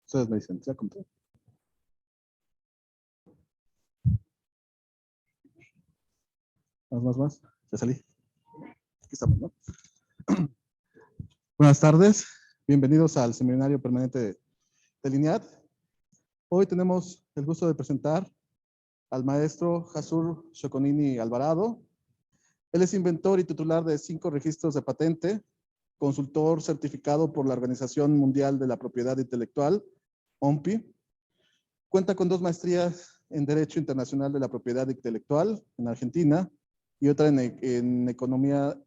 Ustedes me dicen, ¿ya compré? Más. Ya salí. Aquí estamos, ¿no? Buenas tardes. Bienvenidos al seminario permanente de Linead. Hoy tenemos el gusto de presentar al maestro Jasur Shokonini Alvarado. Él es inventor y titular de 5 registros de patente, consultor certificado por la Organización Mundial de la Propiedad Intelectual, OMPI. Cuenta con 2 maestrías en Derecho Internacional de la Propiedad Intelectual en Argentina y otra en Economía,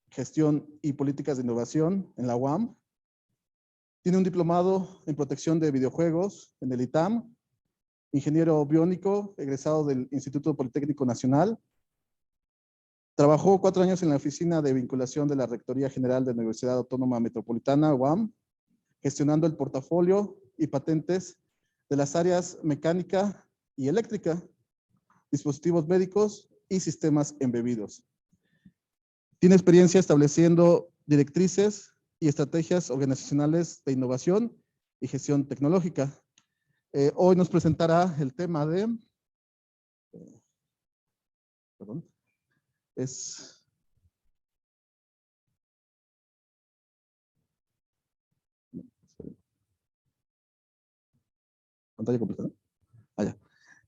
Gestión y Políticas de Innovación en la UAM. Tiene un diplomado en Protección de Videojuegos en el ITAM, ingeniero biónico, egresado del Instituto Politécnico Nacional. Trabajó 4 años en la Oficina de Vinculación de la Rectoría General de la Universidad Autónoma Metropolitana, UAM, gestionando el portafolio y patentes de las áreas mecánica y eléctrica, dispositivos médicos y sistemas embebidos. Tiene experiencia estableciendo directrices y estrategias organizacionales de innovación y gestión tecnológica. Hoy nos presentará el tema de... Pantalla completa, ¿no? Allá.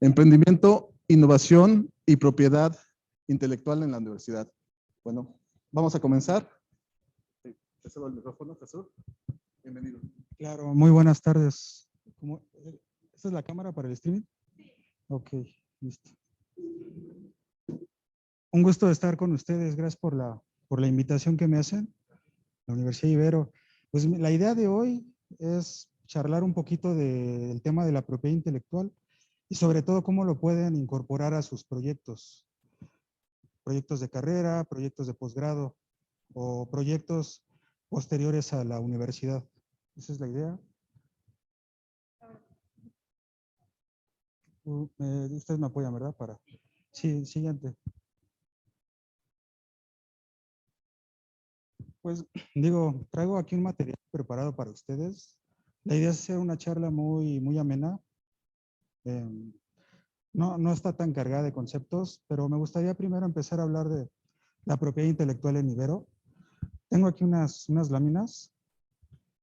Emprendimiento, innovación y propiedad intelectual en la universidad. Bueno, vamos a comenzar. Te cedo el micrófono, Jesús. Bienvenido. Claro, muy buenas tardes. ¿Esta es la cámara para el streaming? Ok, listo. Un gusto de estar con ustedes. Gracias por la invitación que me hacen, la Universidad Ibero. Pues la idea de hoy es charlar un poquito del tema de la propiedad intelectual y sobre todo cómo lo pueden incorporar a sus proyectos de carrera, proyectos de posgrado o proyectos posteriores a la universidad. Esa es la idea. Ustedes me apoyan, ¿verdad? Sí, siguiente. Pues digo, traigo aquí un material preparado para ustedes. La idea es hacer una charla muy amena. No está tan cargada de conceptos, pero me gustaría primero empezar a hablar de la propiedad intelectual en Ibero. Tengo aquí unas láminas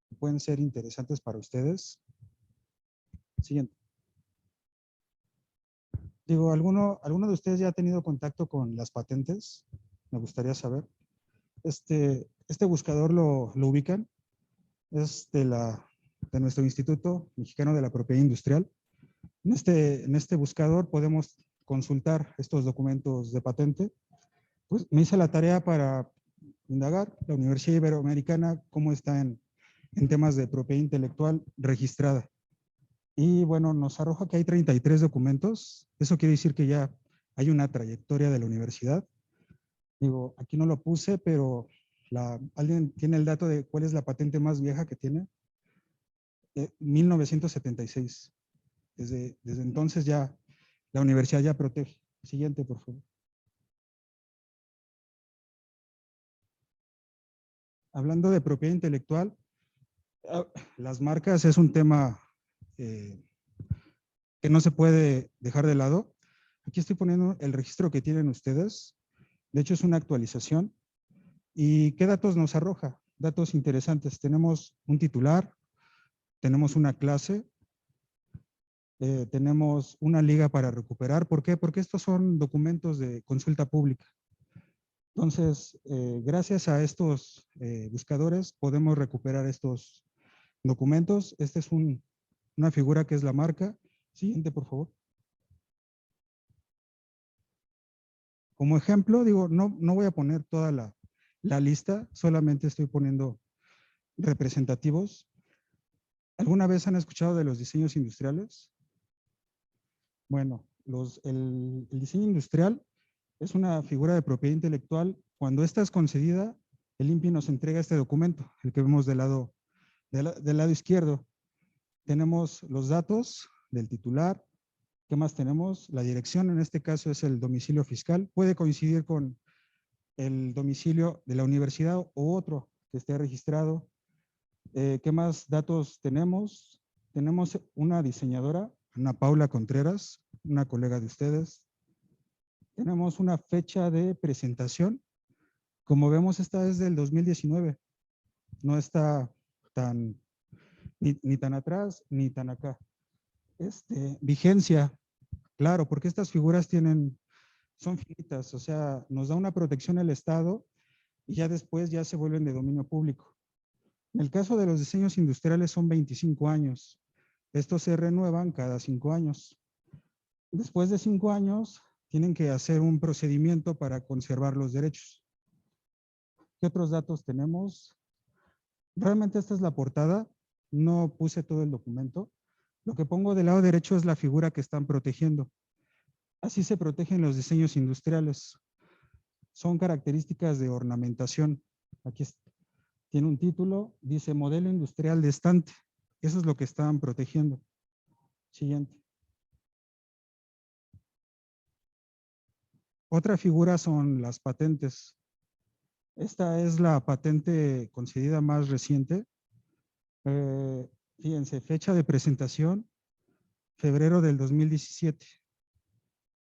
que pueden ser interesantes para ustedes. Siguiente. Digo, ¿alguno de ustedes ya ha tenido contacto con las patentes? Me gustaría saber. Este buscador lo ubican. Es de nuestro Instituto Mexicano de la Propiedad Industrial. En este buscador podemos consultar estos documentos de patente. Pues me hice la tarea para indagar la Universidad Iberoamericana cómo está en temas de propiedad intelectual registrada. Y bueno, nos arroja que hay 33 documentos. Eso quiere decir que ya hay una trayectoria de la universidad. Digo, aquí no lo puse, pero ¿alguien tiene el dato de cuál es la patente más vieja que tiene? 1976. Desde entonces ya la universidad ya protege. Siguiente, por favor. Hablando de propiedad intelectual, las marcas es un tema que no se puede dejar de lado. Aquí estoy poniendo el registro que tienen ustedes. De hecho, es una actualización. ¿Y qué datos nos arroja? Datos interesantes. Tenemos un titular, tenemos una clase, tenemos una liga para recuperar. ¿Por qué? Porque estos son documentos de consulta pública. Entonces, gracias a estos buscadores podemos recuperar estos documentos. Esta es una figura que es la marca. Siguiente, por favor. Como ejemplo, digo, no voy a poner toda la lista, solamente estoy poniendo representativos. ¿Alguna vez han escuchado de los diseños industriales? Bueno, el diseño industrial es una figura de propiedad intelectual. Cuando esta es concedida, el INPI nos entrega este documento, el que vemos del lado izquierdo. Tenemos los datos del titular. ¿Qué más tenemos? La dirección, en este caso es el domicilio fiscal. Puede coincidir con el domicilio de la universidad o otro que esté registrado. ¿Qué más datos tenemos? Tenemos una diseñadora, Ana Paula Contreras, una colega de ustedes. Tenemos una fecha de presentación. Como vemos, esta es del 2019. No está tan, ni tan atrás ni tan acá. Vigencia, claro, porque estas figuras son finitas, o sea, nos da una protección el Estado y ya después ya se vuelven de dominio público. En el caso de los diseños industriales son 25 años. Estos se renuevan cada 5 años. Después de 5 años, tienen que hacer un procedimiento para conservar los derechos. ¿Qué otros datos tenemos? Realmente esta es la portada. No puse todo el documento. Lo que pongo del lado derecho es la figura que están protegiendo. Así se protegen los diseños industriales. Son características de ornamentación. Aquí tiene un título, dice modelo industrial de estante. Eso es lo que están protegiendo. Siguiente. Otra figura son las patentes. Esta es la patente concedida más reciente. Fíjense, fecha de presentación, febrero del 2017.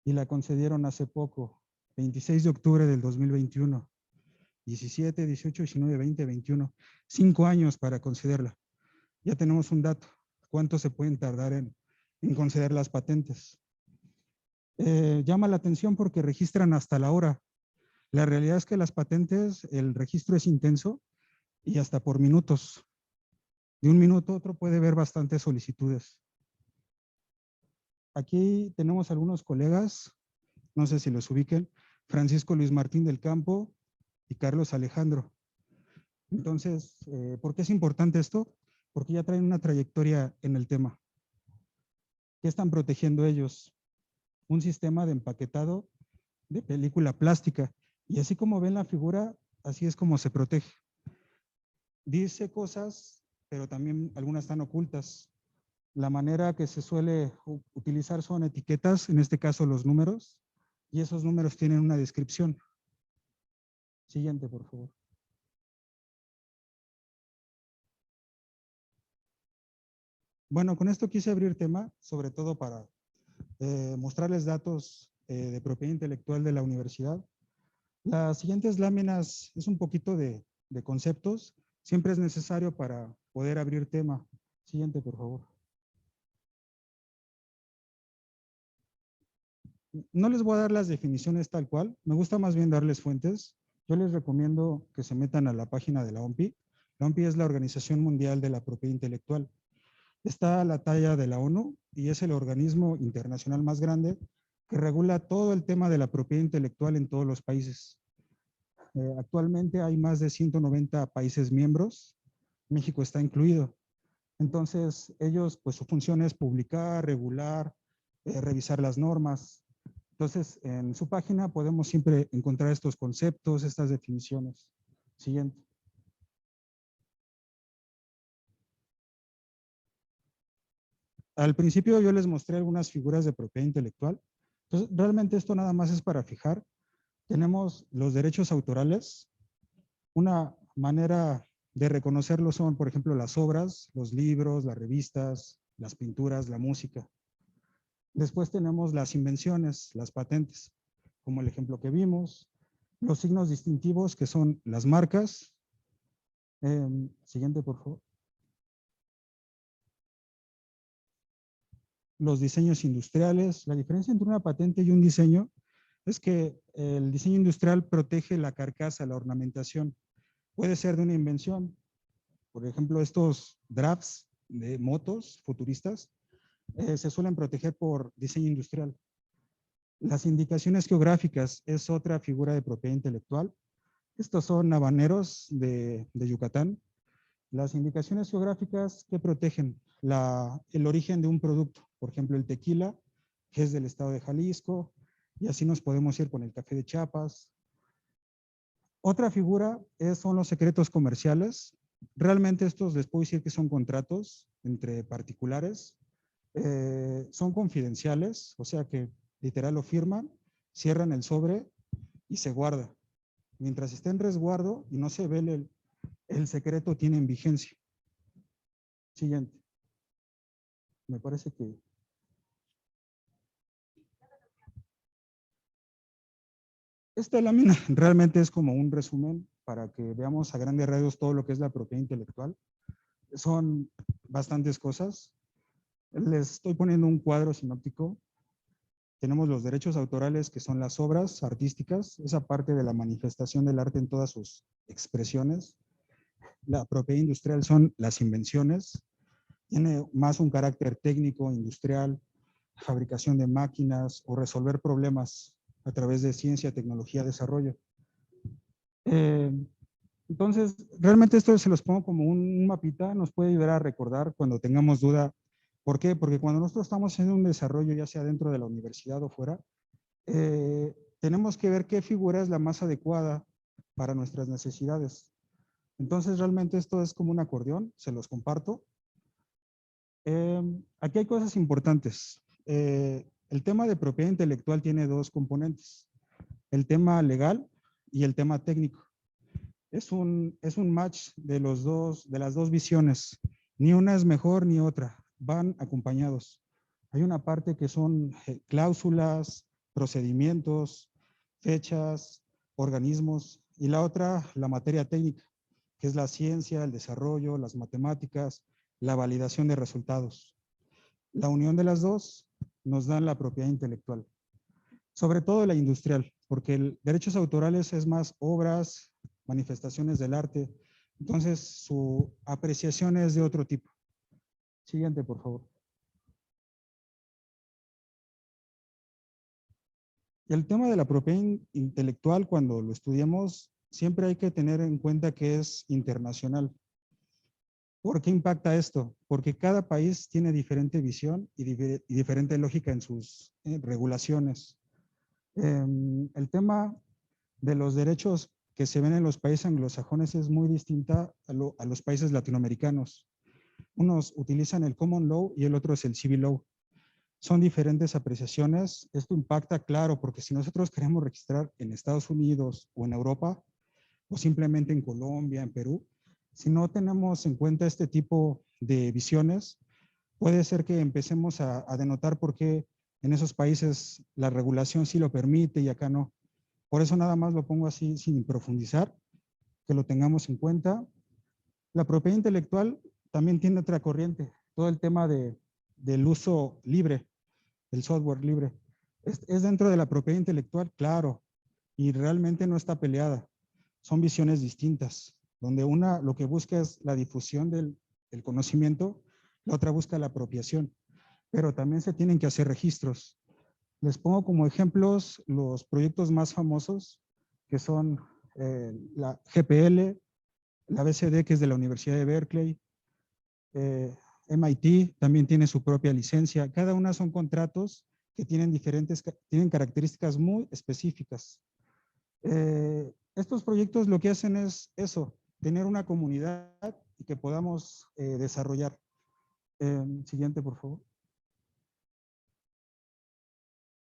Y la concedieron hace poco, 26 de octubre del 2021. 17, 18, 19, 20, 21. 5 años para concederla. Ya tenemos un dato. ¿Cuánto se pueden tardar en conceder las patentes? Llama la atención porque registran hasta la hora. La realidad es que las patentes, el registro es intenso y hasta por minutos. De un minuto a otro puede haber bastantes solicitudes. Aquí tenemos algunos colegas, no sé si los ubiquen, Francisco Luis Martín del Campo y Carlos Alejandro. Entonces, ¿por qué es importante esto? Porque ya traen una trayectoria en el tema. ¿Qué están protegiendo ellos? Un sistema de empaquetado de película plástica. Y así como ven la figura, así es como se protege. Dice cosas, pero también algunas están ocultas. La manera que se suele utilizar son etiquetas, en este caso los números, y esos números tienen una descripción. Siguiente, por favor. Bueno, con esto quise abrir tema, sobre todo para mostrarles datos de propiedad intelectual de la universidad. Las siguientes láminas es un poquito de conceptos. Siempre es necesario para poder abrir tema. Siguiente, por favor. No les voy a dar las definiciones tal cual. Me gusta más bien darles fuentes. Yo les recomiendo que se metan a la página de la OMPI. La OMPI es la Organización Mundial de la Propiedad Intelectual. Está a la talla de la ONU y es el organismo internacional más grande que regula todo el tema de la propiedad intelectual en todos los países. Actualmente hay más de 190 países miembros, México está incluido. Entonces, ellos, pues su función es publicar, regular, revisar las normas. Entonces, en su página podemos siempre encontrar estos conceptos, estas definiciones. Siguiente. Al principio yo les mostré algunas figuras de propiedad intelectual. Entonces, realmente esto nada más es para fijar. Tenemos los derechos autorales. Una manera de reconocerlo son, por ejemplo, las obras, los libros, las revistas, las pinturas, la música. Después tenemos las invenciones, las patentes, como el ejemplo que vimos. Los signos distintivos, que son las marcas. Siguiente, por favor. Los diseños industriales. La diferencia entre una patente y un diseño es que el diseño industrial protege la carcasa, la ornamentación. Puede ser de una invención. Por ejemplo, estos drafts de motos futuristas se suelen proteger por diseño industrial. Las indicaciones geográficas es otra figura de propiedad intelectual. Estos son habaneros de Yucatán. Las indicaciones geográficas que protegen el origen de un producto. Por ejemplo, el tequila, que es del estado de Jalisco, y así nos podemos ir con el café de Chiapas. Otra figura son los secretos comerciales. Realmente estos les puedo decir que son contratos entre particulares. Son confidenciales, o sea que literal lo firman, cierran el sobre y se guarda. Mientras esté en resguardo y no se ve el secreto, tienen vigencia. Siguiente. Me parece que esta lámina realmente es como un resumen para que veamos a grandes rasgos todo lo que es la propiedad intelectual. Son bastantes cosas. Les estoy poniendo un cuadro sinóptico. Tenemos los derechos autorales, que son las obras artísticas, esa parte de la manifestación del arte en todas sus expresiones. La propiedad industrial son las invenciones. Tiene más un carácter técnico, industrial, fabricación de máquinas o resolver problemas a través de ciencia, tecnología, desarrollo. Eh, entonces, realmente esto se los pongo como un mapita, nos puede ayudar a recordar cuando tengamos duda. ¿Por qué? Porque cuando nosotros estamos haciendo un desarrollo, ya sea dentro de la universidad o fuera, tenemos que ver qué figura es la más adecuada para nuestras necesidades. Entonces, realmente esto es como un acordeón, se los comparto. Aquí hay cosas importantes. El tema de propiedad intelectual tiene dos componentes, el tema legal y el tema técnico. Es un match de las dos visiones. Ni una es mejor ni otra, van acompañados. Hay una parte que son cláusulas, procedimientos, fechas, organismos, y la otra, la materia técnica, que es la ciencia, el desarrollo, las matemáticas, la validación de resultados. La unión de las dos nos dan la propiedad intelectual, sobre todo la industrial, porque el derechos autorales es más obras, manifestaciones del arte, entonces su apreciación es de otro tipo. Siguiente, por favor. El tema de la propiedad intelectual, cuando lo estudiamos, siempre hay que tener en cuenta que es internacional. ¿Por qué impacta esto? Porque cada país tiene diferente visión y diferente lógica en sus regulaciones. El tema de los derechos que se ven en los países anglosajones es muy distinta a los países latinoamericanos. Unos utilizan el common law y el otro es el civil law. Son diferentes apreciaciones. Esto impacta, claro, porque si nosotros queremos registrar en Estados Unidos o en Europa, o simplemente en Colombia, en Perú, si no tenemos en cuenta este tipo de visiones, puede ser que empecemos a denotar por qué en esos países la regulación sí lo permite y acá no. Por eso nada más lo pongo así sin profundizar, que lo tengamos en cuenta. La propiedad intelectual también tiene otra corriente, todo el tema del uso libre, del software libre. Es dentro de la propiedad intelectual, claro, y realmente no está peleada. Son visiones distintas, donde una lo que busca es la difusión del conocimiento, la otra busca la apropiación, pero también se tienen que hacer registros. Les pongo como ejemplos los proyectos más famosos, que son la GPL, la BCD, que es de la Universidad de Berkeley, MIT también tiene su propia licencia. Cada una son contratos que tienen tienen características muy específicas. Estos proyectos lo que hacen es eso, tener una comunidad y que podamos desarrollar. Siguiente, por favor.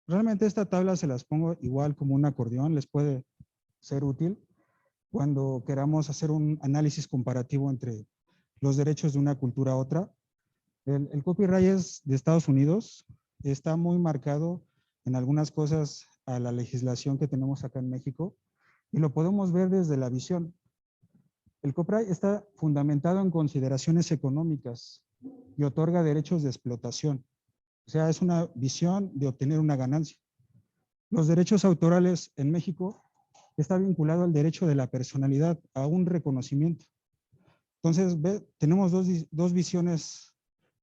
Realmente esta tabla se las pongo igual como un acordeón, les puede ser útil cuando queramos hacer un análisis comparativo entre los derechos de una cultura a otra. El copyright es de Estados Unidos, está muy marcado en algunas cosas a la legislación que tenemos acá en México y lo podemos ver desde la visión. El copyright está fundamentado en consideraciones económicas y otorga derechos de explotación. O sea, es una visión de obtener una ganancia. Los derechos autorales en México está vinculado al derecho de la personalidad, a un reconocimiento. Entonces, tenemos dos visiones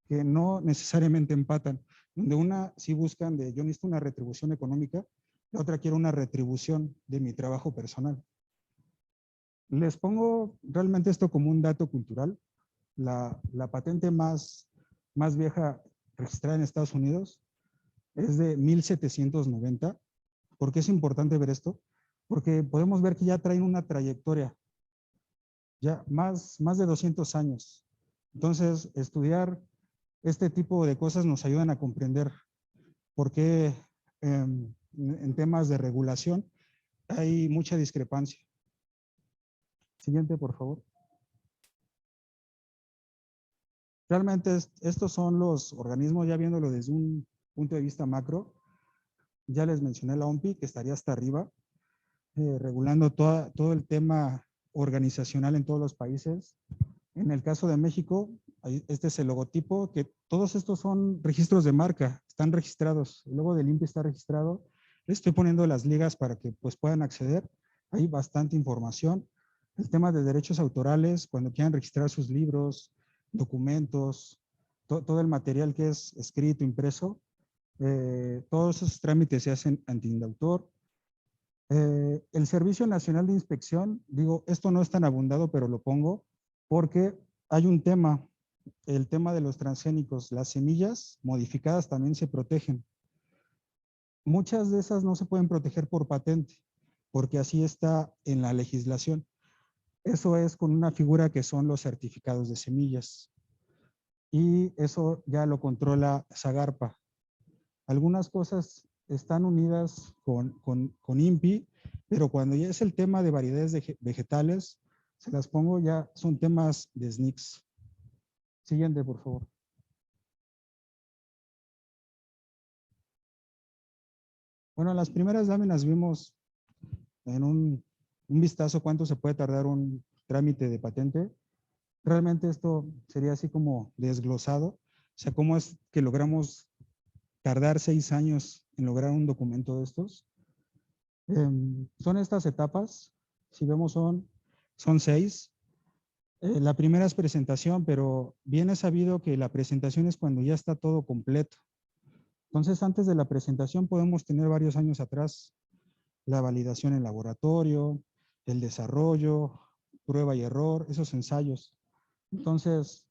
que no necesariamente empatan, donde una sí buscan de yo necesito una retribución económica, la otra quiero una retribución de mi trabajo personal. Les pongo realmente esto como un dato cultural. La patente más vieja registrada en Estados Unidos es de 1790. ¿Por qué es importante ver esto? Porque podemos ver que ya traen una trayectoria, ya más de 200 años. Entonces, estudiar este tipo de cosas nos ayudan a comprender por qué en temas de regulación hay mucha discrepancia. Siguiente, por favor. Realmente estos son los organismos, ya viéndolo desde un punto de vista macro. Ya les mencioné la OMPI, que estaría hasta arriba, regulando todo el tema organizacional en todos los países. En el caso de México, este es el logotipo, que todos estos son registros de marca, están registrados. El logo del INPI está registrado. Les estoy poniendo las ligas para que pues, puedan acceder. Hay bastante información. El tema de derechos autorales, cuando quieran registrar sus libros, documentos, todo el material que es escrito, impreso, todos esos trámites se hacen ante indautor. El Servicio Nacional de Inspección, digo, esto no es tan abundado, pero lo pongo porque hay un tema, el tema de los transgénicos. Las semillas modificadas también se protegen. Muchas de esas no se pueden proteger por patente, porque así está en la legislación. Eso es con una figura que son los certificados de semillas. Y eso ya lo controla Zagarpa. Algunas cosas están unidas con INPI, pero cuando ya es el tema de variedades vegetales, se las pongo ya, son temas de SNICS. Siguiente, por favor. Bueno, en las primeras láminas vimos en un vistazo cuánto se puede tardar un trámite de patente. Realmente esto sería así como desglosado. O sea, cómo es que logramos tardar 6 años en lograr un documento de estos. Son estas etapas. Si vemos son 6. La primera es presentación, pero bien es sabido que la presentación es cuando ya está todo completo. Entonces, antes de la presentación podemos tener varios años atrás la validación en laboratorio, el desarrollo, prueba y error, esos ensayos. Entonces,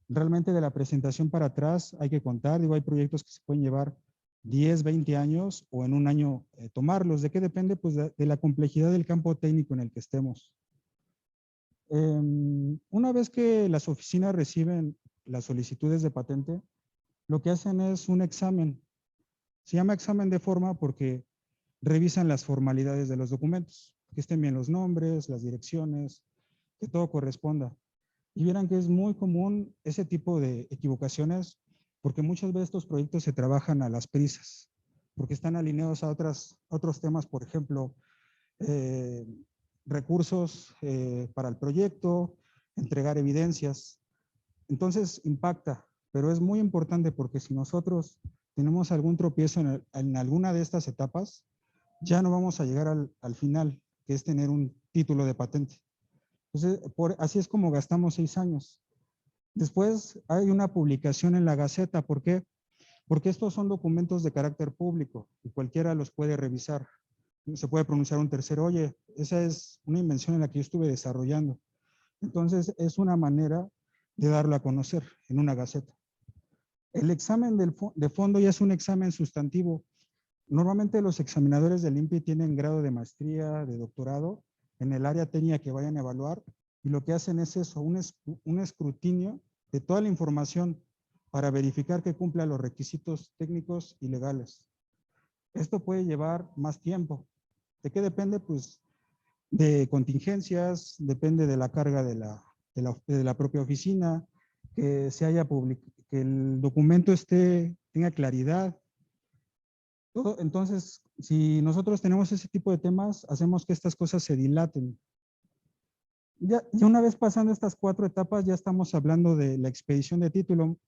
realmente de la presentación para atrás hay que contar. Digo, hay proyectos que se pueden llevar 10, 20 años o en un año tomarlos. ¿De qué depende? Pues de la complejidad del campo técnico en el que estemos. Una vez que las oficinas reciben las solicitudes de patente, lo que hacen es un examen. Se llama examen de forma porque revisan las formalidades de los documentos, que estén bien los nombres, las direcciones, que todo corresponda. Y vieran que es muy común ese tipo de equivocaciones porque muchas veces estos proyectos se trabajan a las prisas, porque están alineados a otros temas, por ejemplo, recursos para el proyecto, entregar evidencias. Entonces impacta, pero es muy importante porque si nosotros tenemos algún tropiezo en alguna de estas etapas, ya no vamos a llegar al final, que es tener un título de patente. Entonces, así es como gastamos 6 años. Después hay una publicación en la Gaceta. ¿Por qué? Porque estos son documentos de carácter público y cualquiera los puede revisar. Se puede pronunciar un tercero, oye, esa es una invención en la que yo estuve desarrollando. Entonces, es una manera de darlo a conocer en una Gaceta. El examen de fondo ya es un examen sustantivo. Normalmente los examinadores del INPI tienen grado de maestría, de doctorado en el área técnica que vayan a evaluar y lo que hacen es eso, un escrutinio de toda la información para verificar que cumpla los requisitos técnicos y legales. Esto puede llevar más tiempo. ¿De qué depende? Pues de contingencias, depende de la carga de la propia oficina, que se haya que el documento tenga claridad. Entonces, si nosotros tenemos ese tipo de temas, hacemos que estas cosas se dilaten. Ya una vez pasando estas 4 etapas, ya estamos hablando de la expedición de título.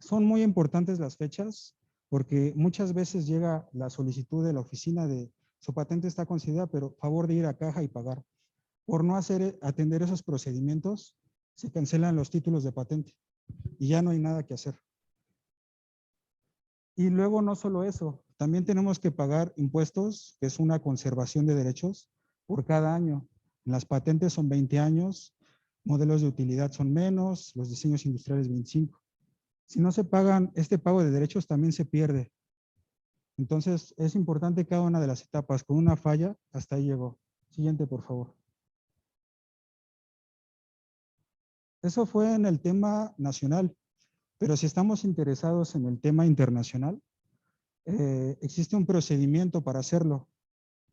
Son muy importantes las fechas, porque muchas veces llega la solicitud de la oficina de su patente está concedida, pero favor de ir a caja y pagar. Por no atender esos procedimientos, se cancelan los títulos de patente y ya no hay nada que hacer. Y luego no solo eso, también tenemos que pagar impuestos, que es una conservación de derechos, por cada año. Las patentes son 20 años, modelos de utilidad son menos, los diseños industriales 25. Si no se pagan, este pago de derechos también se pierde. Entonces, es importante cada una de las etapas. Con una falla, hasta ahí llegó. Siguiente, por favor. Eso fue en el tema nacional, pero si estamos interesados en el tema internacional, existe un procedimiento para hacerlo.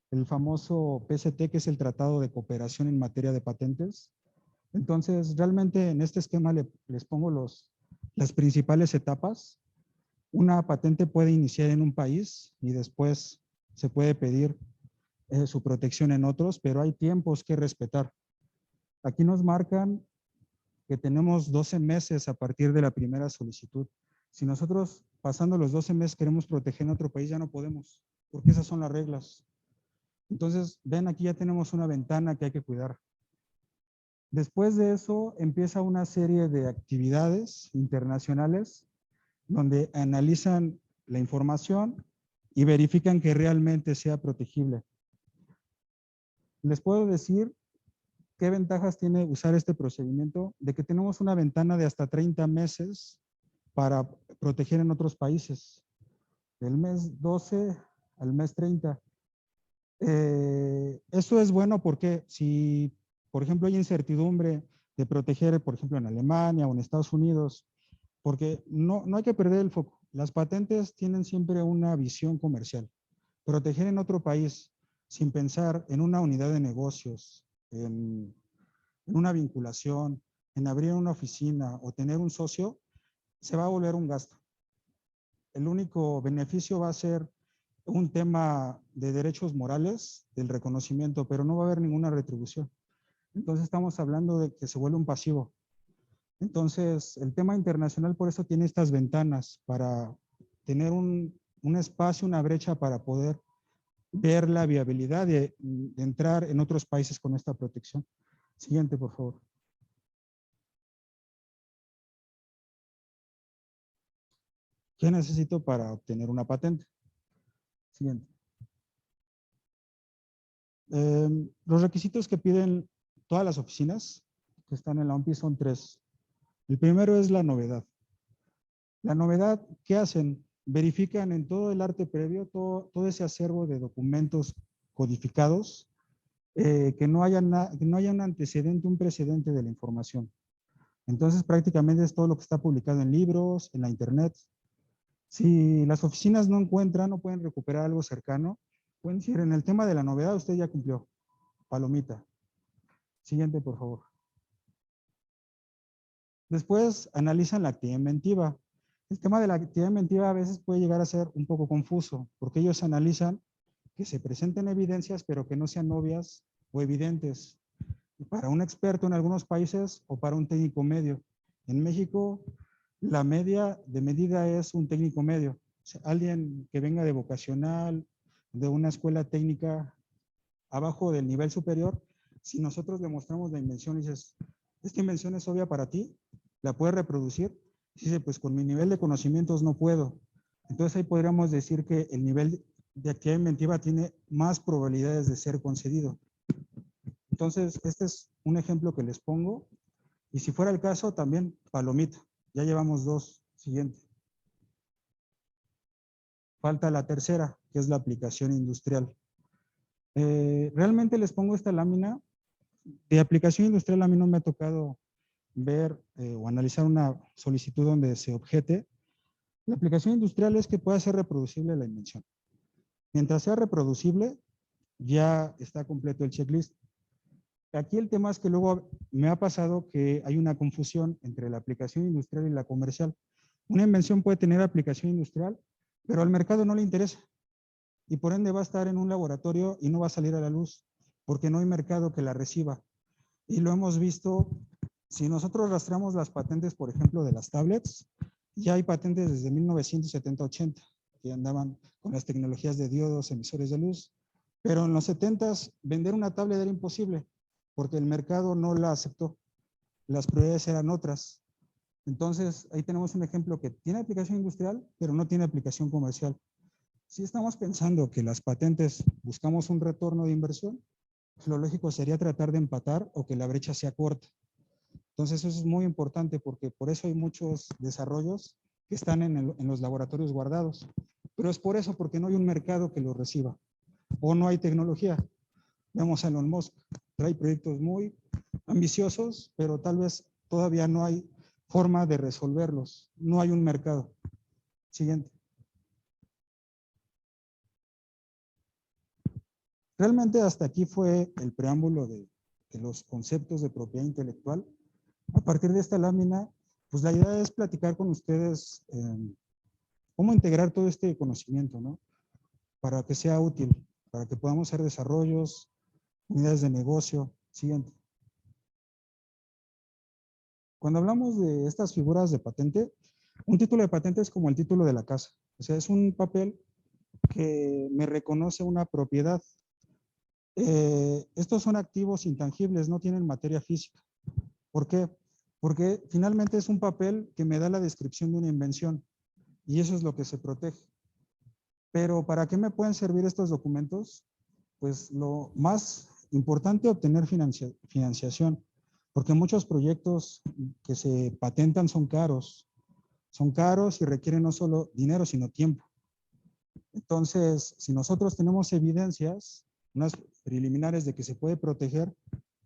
El famoso PCT, que es el Tratado de Cooperación en Materia de Patentes. Entonces, realmente en este esquema les pongo los las principales etapas. Una patente puede iniciar en un país y después se puede pedir su protección en otros, pero hay tiempos que respetar. Aquí nos marcan que tenemos 12 meses a partir de la primera solicitud. Si nosotros, pasando los 12 meses, queremos proteger en otro país, ya no podemos, porque esas son las reglas. Entonces, ven, aquí ya tenemos una ventana que hay que cuidar. Después de eso, empieza una serie de actividades internacionales donde analizan la información y verifican que realmente sea protegible. Les puedo decir qué ventajas tiene usar este procedimiento, de que tenemos una ventana de hasta 30 meses para proteger en otros países, del mes 12 al mes 30. Eso es bueno porque si, por ejemplo, hay incertidumbre de proteger, por ejemplo, en Alemania o en Estados Unidos, porque no hay que perder el foco. Las patentes tienen siempre una visión comercial. Proteger en otro país sin pensar en una unidad de negocios, en una vinculación, en abrir una oficina o tener un socio, se va a volver un gasto. El único beneficio va a ser un tema de derechos morales, del reconocimiento, pero no va a haber ninguna retribución. Entonces estamos hablando de que se vuelve un pasivo. Entonces, el tema internacional por eso tiene estas ventanas, para tener un espacio, una brecha para poder ver la viabilidad de entrar en otros países con esta protección. Siguiente, por favor. ¿Qué necesito para obtener una patente? Siguiente. Los requisitos que piden todas las oficinas que están en la OMPI son 3. El primero es la novedad. La novedad, ¿qué hacen? Verifican en todo el arte previo, todo ese acervo de documentos codificados, que no haya un antecedente, un precedente de la información. Entonces, prácticamente es todo lo que está publicado en libros, en la internet. Si las oficinas no encuentran, no pueden recuperar algo cercano, pueden decir, en el tema de la novedad, usted ya cumplió. Palomita. Siguiente, por favor. Después analizan la actividad inventiva. El tema de la actividad inventiva a veces puede llegar a ser un poco confuso, porque ellos analizan que se presenten evidencias, pero que no sean obvias o evidentes. Para un experto en algunos países o para un técnico medio. En México, la media de medida es un técnico medio. O sea, alguien que venga de vocacional, de una escuela técnica abajo del nivel superior, si nosotros le mostramos la invención y dices, ¿esta invención es obvia para ti? ¿La puedes reproducir? Dice, pues con mi nivel de conocimientos no puedo. Entonces ahí podríamos decir que el nivel de actividad inventiva tiene más probabilidades de ser concedido. Entonces, este es un ejemplo que les pongo. Y si fuera el caso, también palomita. Ya llevamos 2. Siguiente. Falta la tercera, que es la aplicación industrial. Realmente les pongo esta lámina. De aplicación industrial a mí no me ha tocado ver o analizar una solicitud donde se objete. La aplicación industrial es que pueda ser reproducible la invención. Mientras sea reproducible, ya está completo el checklist. Aquí el tema es que luego me ha pasado que hay una confusión entre la aplicación industrial y la comercial. Una invención puede tener aplicación industrial, pero al mercado no le interesa. Y por ende va a estar en un laboratorio y no va a salir a la luz, porque no hay mercado que la reciba. Y lo hemos visto, si nosotros rastreamos las patentes, por ejemplo, de las tablets, ya hay patentes desde 1970-80, que andaban con las tecnologías de diodos, emisores de luz, pero en los 70s vender una tablet era imposible, porque el mercado no la aceptó. Las prioridades eran otras. Entonces, ahí tenemos un ejemplo que tiene aplicación industrial, pero no tiene aplicación comercial. Si estamos pensando que las patentes buscamos un retorno de inversión, lo lógico sería tratar de empatar o que la brecha sea corta. Entonces, eso es muy importante porque por eso hay muchos desarrollos que están en los laboratorios guardados. Pero es por eso, porque no hay un mercado que los reciba o no hay tecnología. Vemos a Elon Musk, trae proyectos muy ambiciosos, pero tal vez todavía no hay forma de resolverlos. No hay un mercado. Siguiente. Realmente hasta aquí fue el preámbulo de los conceptos de propiedad intelectual. A partir de esta lámina pues la idea es platicar con ustedes cómo integrar todo este conocimiento, ¿no? Para que sea útil, para que podamos hacer desarrollos, unidades de negocio. Siguiente. Cuando hablamos de estas figuras de patente, un título de patente es como el título de la casa. O sea, es un papel que me reconoce una propiedad. Estos son activos intangibles, no tienen materia física. ¿Por qué? Porque finalmente es un papel que me da la descripción de una invención y eso es lo que se protege. Pero ¿para qué me pueden servir estos documentos? Pues lo más importante, obtener financiación, porque muchos proyectos que se patentan son caros y requieren no solo dinero, sino tiempo. Entonces, si nosotros tenemos evidencias, unas preliminares de que se puede proteger,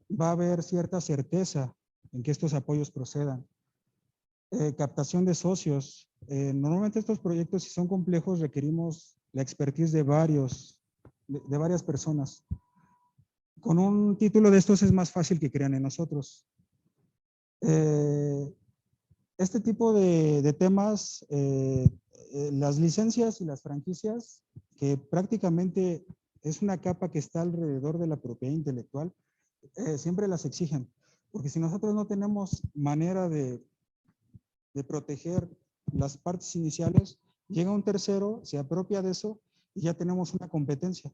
va a haber cierta certeza en que estos apoyos procedan. Captación de socios. Normalmente estos proyectos, si son complejos, requerimos la expertise de varias personas. Con un título de estos es más fácil que crean en nosotros. Este tipo de temas, las licencias y las franquicias, que prácticamente es una capa que está alrededor de la propiedad intelectual, siempre las exigen, porque si nosotros no tenemos manera de proteger las partes iniciales, llega un tercero, se apropia de eso y ya tenemos una competencia.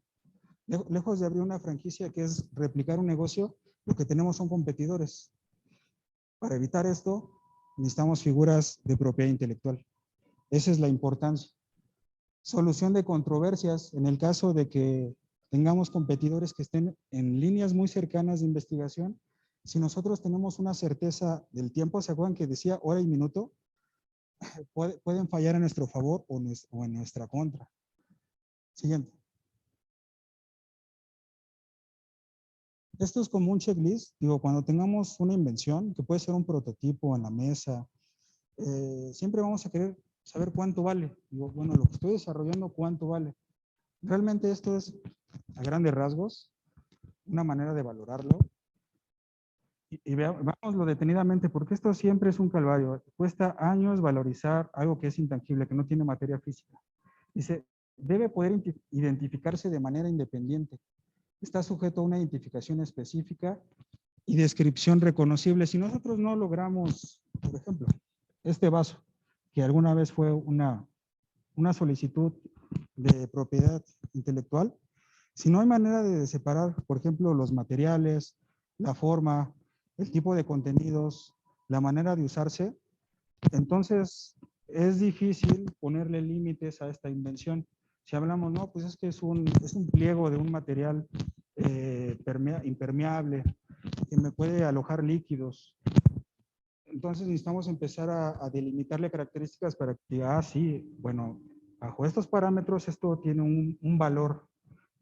Lejos de abrir una franquicia que es replicar un negocio, lo que tenemos son competidores. Para evitar esto, necesitamos figuras de propiedad intelectual. Esa es la importancia. Solución de controversias, en el caso de que tengamos competidores que estén en líneas muy cercanas de investigación, si nosotros tenemos una certeza del tiempo, ¿se acuerdan que decía hora y minuto? Pueden fallar en nuestro favor o en nuestra contra. Siguiente. Esto es como un checklist. Digo, cuando tengamos una invención, que puede ser un prototipo en la mesa, siempre vamos a querer saber cuánto vale. Digo, bueno, lo que estoy desarrollando, ¿cuánto vale? Realmente esto es, a grandes rasgos, una manera de valorarlo. Y veámoslo detenidamente, porque esto siempre es un calvario. Cuesta años valorizar algo que es intangible, que no tiene materia física. Dice, debe poder identificarse de manera independiente. Está sujeto a una identificación específica y descripción reconocible. Si nosotros no logramos, por ejemplo, este vaso, que alguna vez fue una solicitud de propiedad intelectual, si no hay manera de separar, por ejemplo, los materiales, la forma, el tipo de contenidos, la manera de usarse, entonces es difícil ponerle límites a esta invención. Si hablamos, no, pues es que es un pliego de un material impermeable que me puede alojar líquidos. Entonces necesitamos empezar a delimitarle características para que, sí, bueno, bajo estos parámetros esto tiene un valor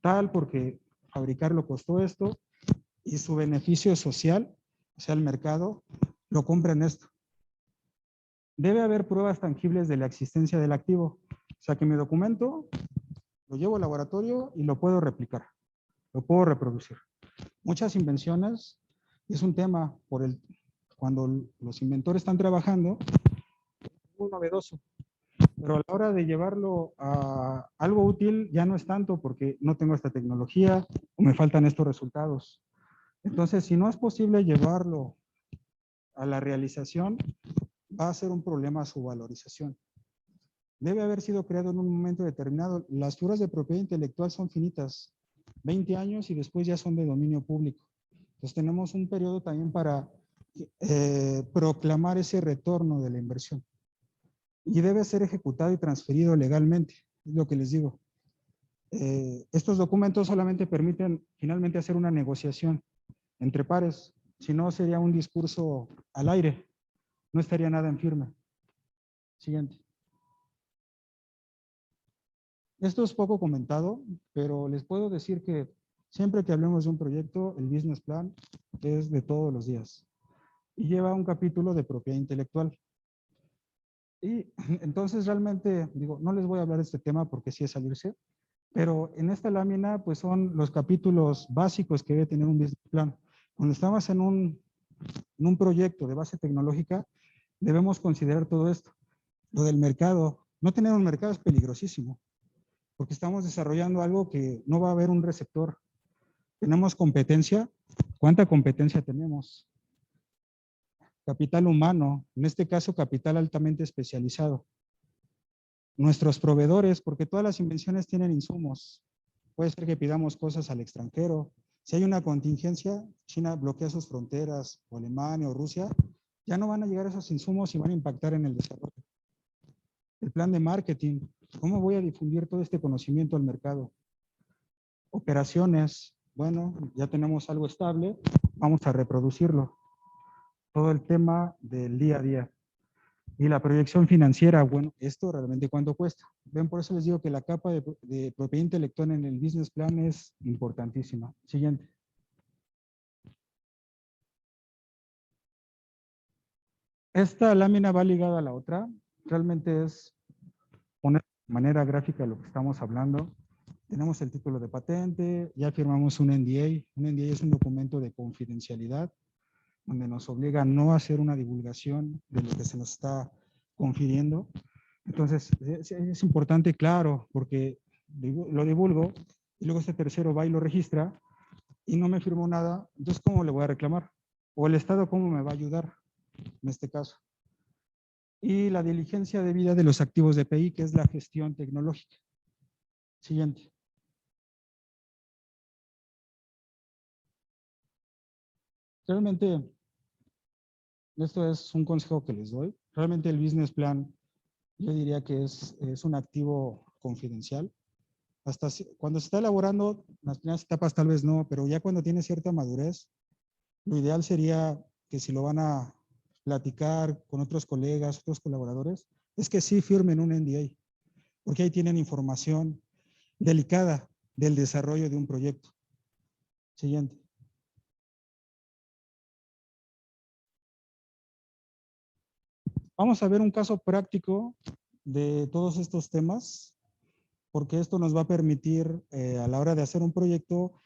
tal porque fabricarlo costó esto y su beneficio social, o sea, el mercado, lo compra en esto. Debe haber pruebas tangibles de la existencia del activo. O sea, que mi documento lo llevo al laboratorio y lo puedo replicar, lo puedo reproducir. Muchas invenciones, es un tema cuando los inventores están trabajando, es muy novedoso, pero a la hora de llevarlo a algo útil ya no es tanto porque no tengo esta tecnología o me faltan estos resultados. Entonces, si no es posible llevarlo a la realización, va a ser un problema su valorización. Debe haber sido creado en un momento determinado. Las figuras de propiedad intelectual son finitas, 20 años y después ya son de dominio público. Entonces tenemos un periodo también para proclamar ese retorno de la inversión. Y debe ser ejecutado y transferido legalmente, es lo que les digo. Estos documentos solamente permiten finalmente hacer una negociación entre pares, si no sería un discurso al aire, no estaría nada en firme. Siguiente. Esto es poco comentado, pero les puedo decir que siempre que hablemos de un proyecto, el business plan es de todos los días y lleva un capítulo de propiedad intelectual. Y entonces realmente, digo, no les voy a hablar de este tema porque sí es salirse, pero en esta lámina pues son los capítulos básicos que debe tener un business plan. Cuando estamos en un proyecto de base tecnológica, debemos considerar todo esto. Lo del mercado, no tener un mercado es peligrosísimo, porque estamos desarrollando algo que no va a haber un receptor. ¿Tenemos competencia? ¿Cuánta competencia tenemos? Capital humano, en este caso capital altamente especializado. Nuestros proveedores, porque todas las invenciones tienen insumos. Puede ser que pidamos cosas al extranjero. Si hay una contingencia, China bloquea sus fronteras, o Alemania o Rusia, ya no van a llegar esos insumos y van a impactar en el desarrollo. El plan de marketing, ¿cómo voy a difundir todo este conocimiento al mercado? Operaciones, bueno, ya tenemos algo estable, vamos a reproducirlo. Todo el tema del día a día. Y la proyección financiera, bueno, esto realmente cuánto cuesta. Ven, por eso les digo que la capa de propiedad intelectual en el business plan es importantísima. Siguiente. Esta lámina va ligada a la otra. Realmente es poner de manera gráfica lo que estamos hablando. Tenemos el título de patente, ya firmamos un NDA. Un NDA es un documento de confidencialidad donde nos obliga a no hacer una divulgación de lo que se nos está confiriendo. Entonces, es importante, claro, porque lo divulgo y luego este tercero va y lo registra y no me firmó nada. Entonces, ¿cómo le voy a reclamar? O el Estado, ¿cómo me va a ayudar en este caso? Y la diligencia debida de los activos de PI, que es la gestión tecnológica. Siguiente. Realmente, esto es un consejo que les doy. Realmente el business plan, yo diría que es un activo confidencial. Hasta cuando se está elaborando, en las primeras etapas tal vez no, pero ya cuando tiene cierta madurez, lo ideal sería que si lo van a platicar con otros colegas, otros colaboradores, es que sí firmen un NDA, porque ahí tienen información delicada del desarrollo de un proyecto. Siguiente. Vamos a ver un caso práctico de todos estos temas, porque esto nos va a permitir a la hora de hacer un proyecto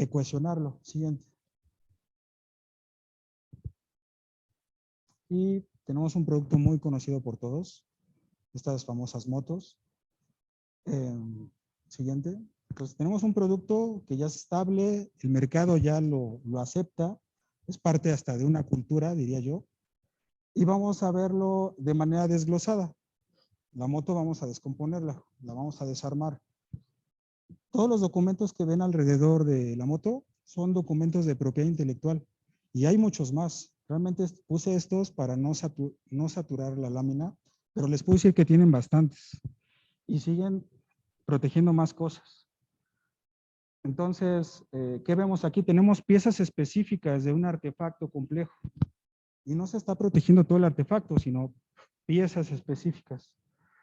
cohesionarlo. Siguiente. Y tenemos un producto muy conocido por todos, estas famosas motos. Siguiente. Pues tenemos un producto que ya es estable, el mercado ya lo acepta, es parte hasta de una cultura, diría yo, y vamos a verlo de manera desglosada. La moto vamos a descomponerla, la vamos a desarmar. Todos los documentos que ven alrededor de la moto son documentos de propiedad intelectual y hay muchos más. Realmente puse estos para no saturar la lámina, pero les puedo decir que tienen bastantes y siguen protegiendo más cosas. Entonces, ¿qué vemos aquí? Tenemos piezas específicas de un artefacto complejo y no se está protegiendo todo el artefacto, sino piezas específicas.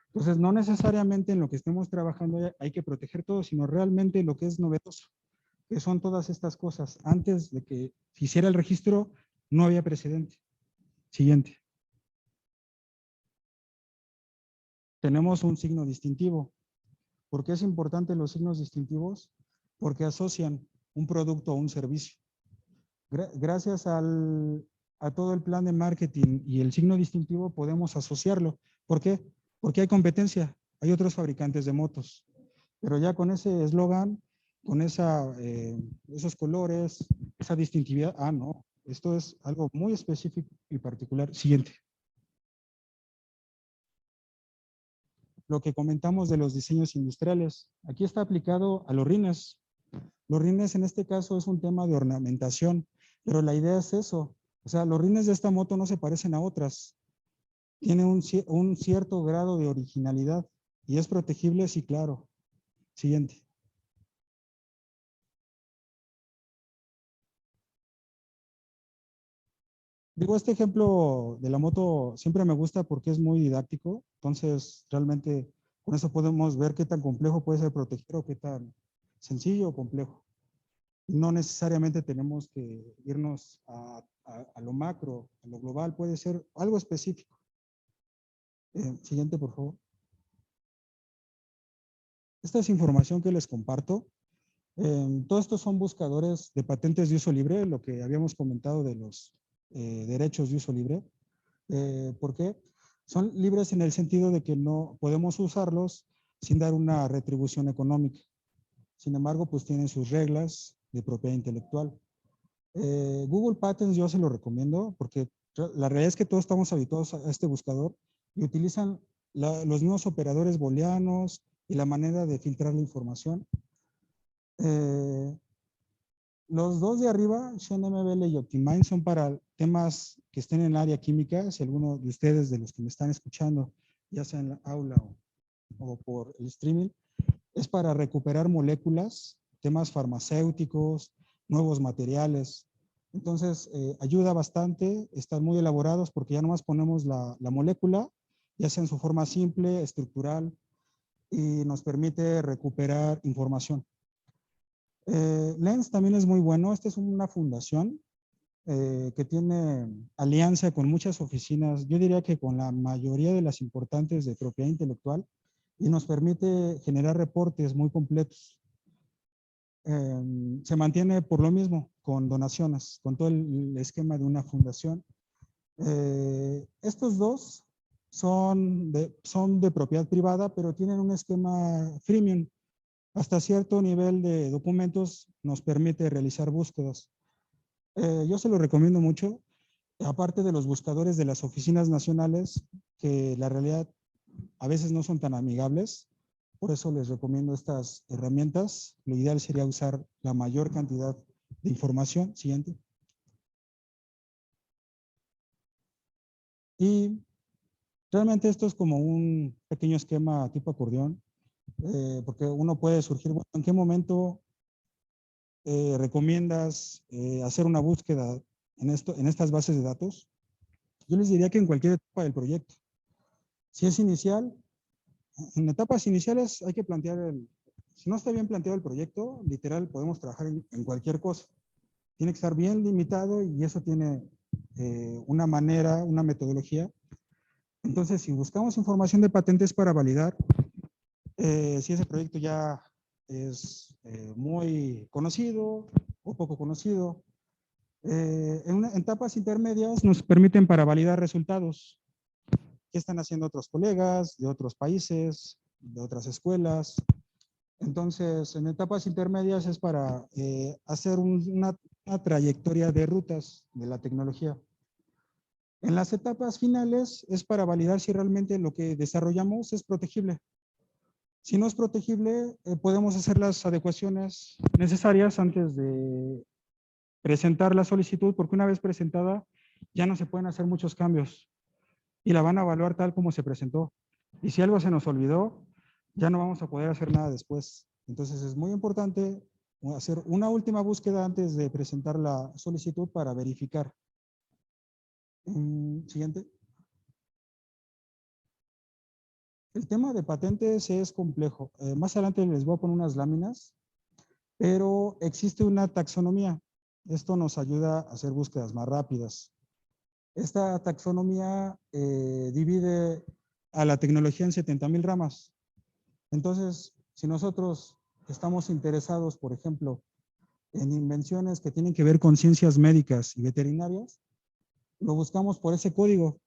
Entonces, no necesariamente en lo que estemos trabajando hay que proteger todo, sino realmente lo que es novedoso, que son todas estas cosas. Antes de que se hiciera el registro, no había precedente. Siguiente. Tenemos un signo distintivo. ¿Por qué es importante los signos distintivos? Porque asocian un producto a un servicio. Gracias a todo el plan de marketing y el signo distintivo podemos asociarlo. ¿Por qué? Porque hay competencia, hay otros fabricantes de motos, pero ya con ese eslogan, con esos colores, esa distintividad, no, esto es algo muy específico y particular. Siguiente. Lo que comentamos de los diseños industriales, aquí está aplicado a los rines. Los rines en este caso es un tema de ornamentación, pero la idea es eso. O sea, los rines de esta moto no se parecen a otras. Tiene un cierto grado de originalidad y es protegible, sí, claro. Siguiente. Digo, este ejemplo de la moto siempre me gusta porque es muy didáctico. Entonces, realmente con eso podemos ver qué tan complejo puede ser proteger o qué tan sencillo o complejo. No necesariamente tenemos que irnos a lo macro, a lo global, puede ser algo específico. Siguiente, por favor. Esta es información que les comparto. Todos estos son buscadores de patentes de uso libre, lo que habíamos comentado de los derechos de uso libre. ¿Por qué? Son libres en el sentido de que no podemos usarlos sin dar una retribución económica. Sin embargo, pues tienen sus reglas de propiedad intelectual. Google Patents yo se lo recomiendo porque la realidad es que todos estamos habituados a este buscador y utilizan los mismos operadores booleanos y la manera de filtrar la información. Los dos de arriba, ShineMBL y Optimize, son para temas que estén en el área química. Si alguno de ustedes, de los que me están escuchando, ya sea en la aula o por el streaming, es para recuperar moléculas, temas farmacéuticos, nuevos materiales. Entonces, ayuda bastante, están muy elaborados porque ya nomás ponemos la molécula, ya sea en su forma simple, estructural, y nos permite recuperar información. Lens también es muy bueno. Esta es una fundación que tiene alianza con muchas oficinas, yo diría que con la mayoría de las importantes de propiedad intelectual, y nos permite generar reportes muy completos. Se mantiene por lo mismo, con donaciones, con todo el esquema de una fundación. Estos dos son de propiedad privada, pero tienen un esquema freemium. Hasta cierto nivel de documentos nos permite realizar búsquedas. Yo se lo recomiendo mucho, aparte de los buscadores de las oficinas nacionales, que la realidad a veces no son tan amigables. Por eso les recomiendo estas herramientas. Lo ideal sería usar la mayor cantidad de información. Siguiente. Y realmente esto es como un pequeño esquema tipo acordeón, porque uno puede surgir, bueno, ¿en qué momento recomiendas hacer una búsqueda en estas bases de datos? Yo les diría que en cualquier etapa del proyecto. Si es inicial, en etapas iniciales hay que plantear si no está bien planteado el proyecto, literal podemos trabajar en cualquier cosa. Tiene que estar bien limitado y eso tiene una manera, una metodología. Entonces, si buscamos información de patentes para validar, si ese proyecto ya es muy conocido o poco conocido, en etapas intermedias nos permiten para validar resultados. ¿Qué están haciendo otros colegas de otros países, de otras escuelas? Entonces, en etapas intermedias es para hacer una trayectoria de rutas de la tecnología. En las etapas finales es para validar si realmente lo que desarrollamos es protegible. Si no es protegible, podemos hacer las adecuaciones necesarias antes de presentar la solicitud, porque una vez presentada ya no se pueden hacer muchos cambios y la van a evaluar tal como se presentó. Y si algo se nos olvidó, ya no vamos a poder hacer nada después. Entonces es muy importante hacer una última búsqueda antes de presentar la solicitud para verificar. Siguiente. El tema de patentes es complejo. Más adelante les voy a poner unas láminas, pero existe una taxonomía. Esto nos ayuda a hacer búsquedas más rápidas. Esta taxonomía divide a la tecnología en 70,000 ramas. Entonces, si nosotros estamos interesados, por ejemplo, en invenciones que tienen que ver con ciencias médicas y veterinarias, lo buscamos por ese código,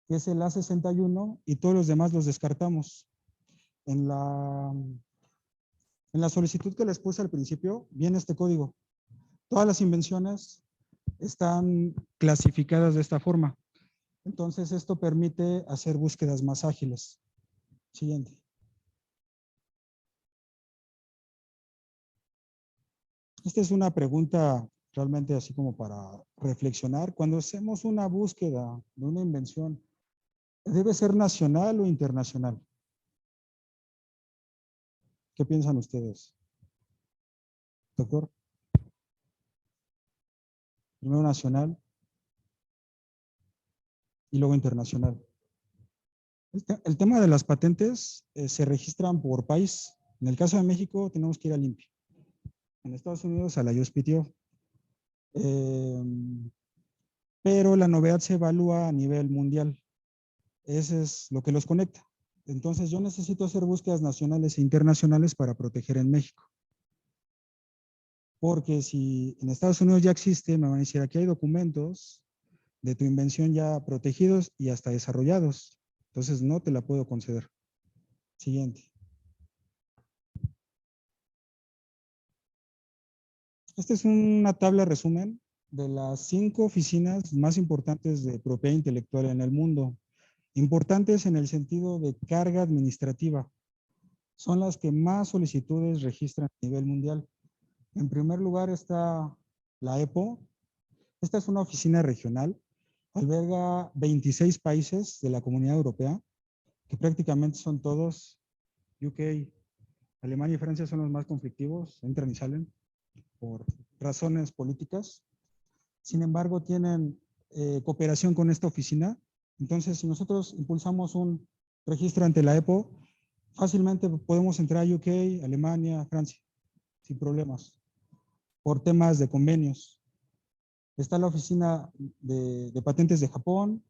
que es el A61, y todos los demás los descartamos. En la solicitud que les puse al principio, viene este código. Todas las invenciones están clasificadas de esta forma. Entonces, esto permite hacer búsquedas más ágiles. Siguiente. Esta es una pregunta realmente así como para reflexionar. Cuando hacemos una búsqueda de una invención, ¿debe ser nacional o internacional? ¿Qué piensan ustedes? Doctor, primero nacional y luego internacional. El tema de las patentes se registran por país. En el caso de México tenemos que ir al INPI. En Estados Unidos a la USPTO. Pero la novedad se evalúa a nivel mundial. Eso es lo que los conecta. Entonces yo necesito hacer búsquedas nacionales e internacionales para proteger en México. Porque si en Estados Unidos ya existe, me van a decir, aquí hay documentos de tu invención ya protegidos y hasta desarrollados. Entonces no te la puedo conceder. Siguiente. Esta es una tabla resumen de las 5 oficinas más importantes de propiedad intelectual en el mundo. Importantes en el sentido de carga administrativa. Son las que más solicitudes registran a nivel mundial. En primer lugar está la EPO. Esta es una oficina regional. Alberga 26 países de la Comunidad Europea, que prácticamente son todos UK. Alemania y Francia son los más conflictivos, entran y salen por razones políticas. Sin embargo, tienen cooperación con esta oficina. Entonces, si nosotros impulsamos un registro ante la EPO, fácilmente podemos entrar a UK, Alemania, Francia, sin problemas, por temas de convenios. Está la oficina de patentes de Japón,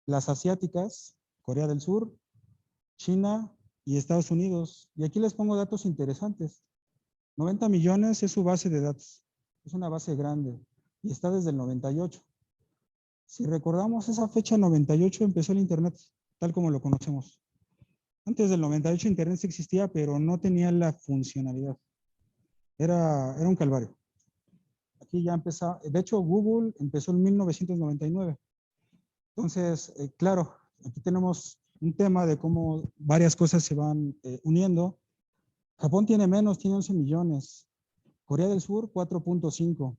las asiáticas, Corea del Sur, China y Estados Unidos. Y aquí les pongo datos interesantes. 90 millones es su base de datos. Es una base grande y está desde el 98. Si recordamos esa fecha, 98 empezó el Internet, tal como lo conocemos. Antes del 98 Internet sí existía, pero no tenía la funcionalidad. Era un calvario. Aquí ya empezó, de hecho Google empezó en 1999. Entonces, claro, aquí tenemos un tema de cómo varias cosas se van uniendo. Japón tiene menos, tiene 11 millones. Corea del Sur, 4.5.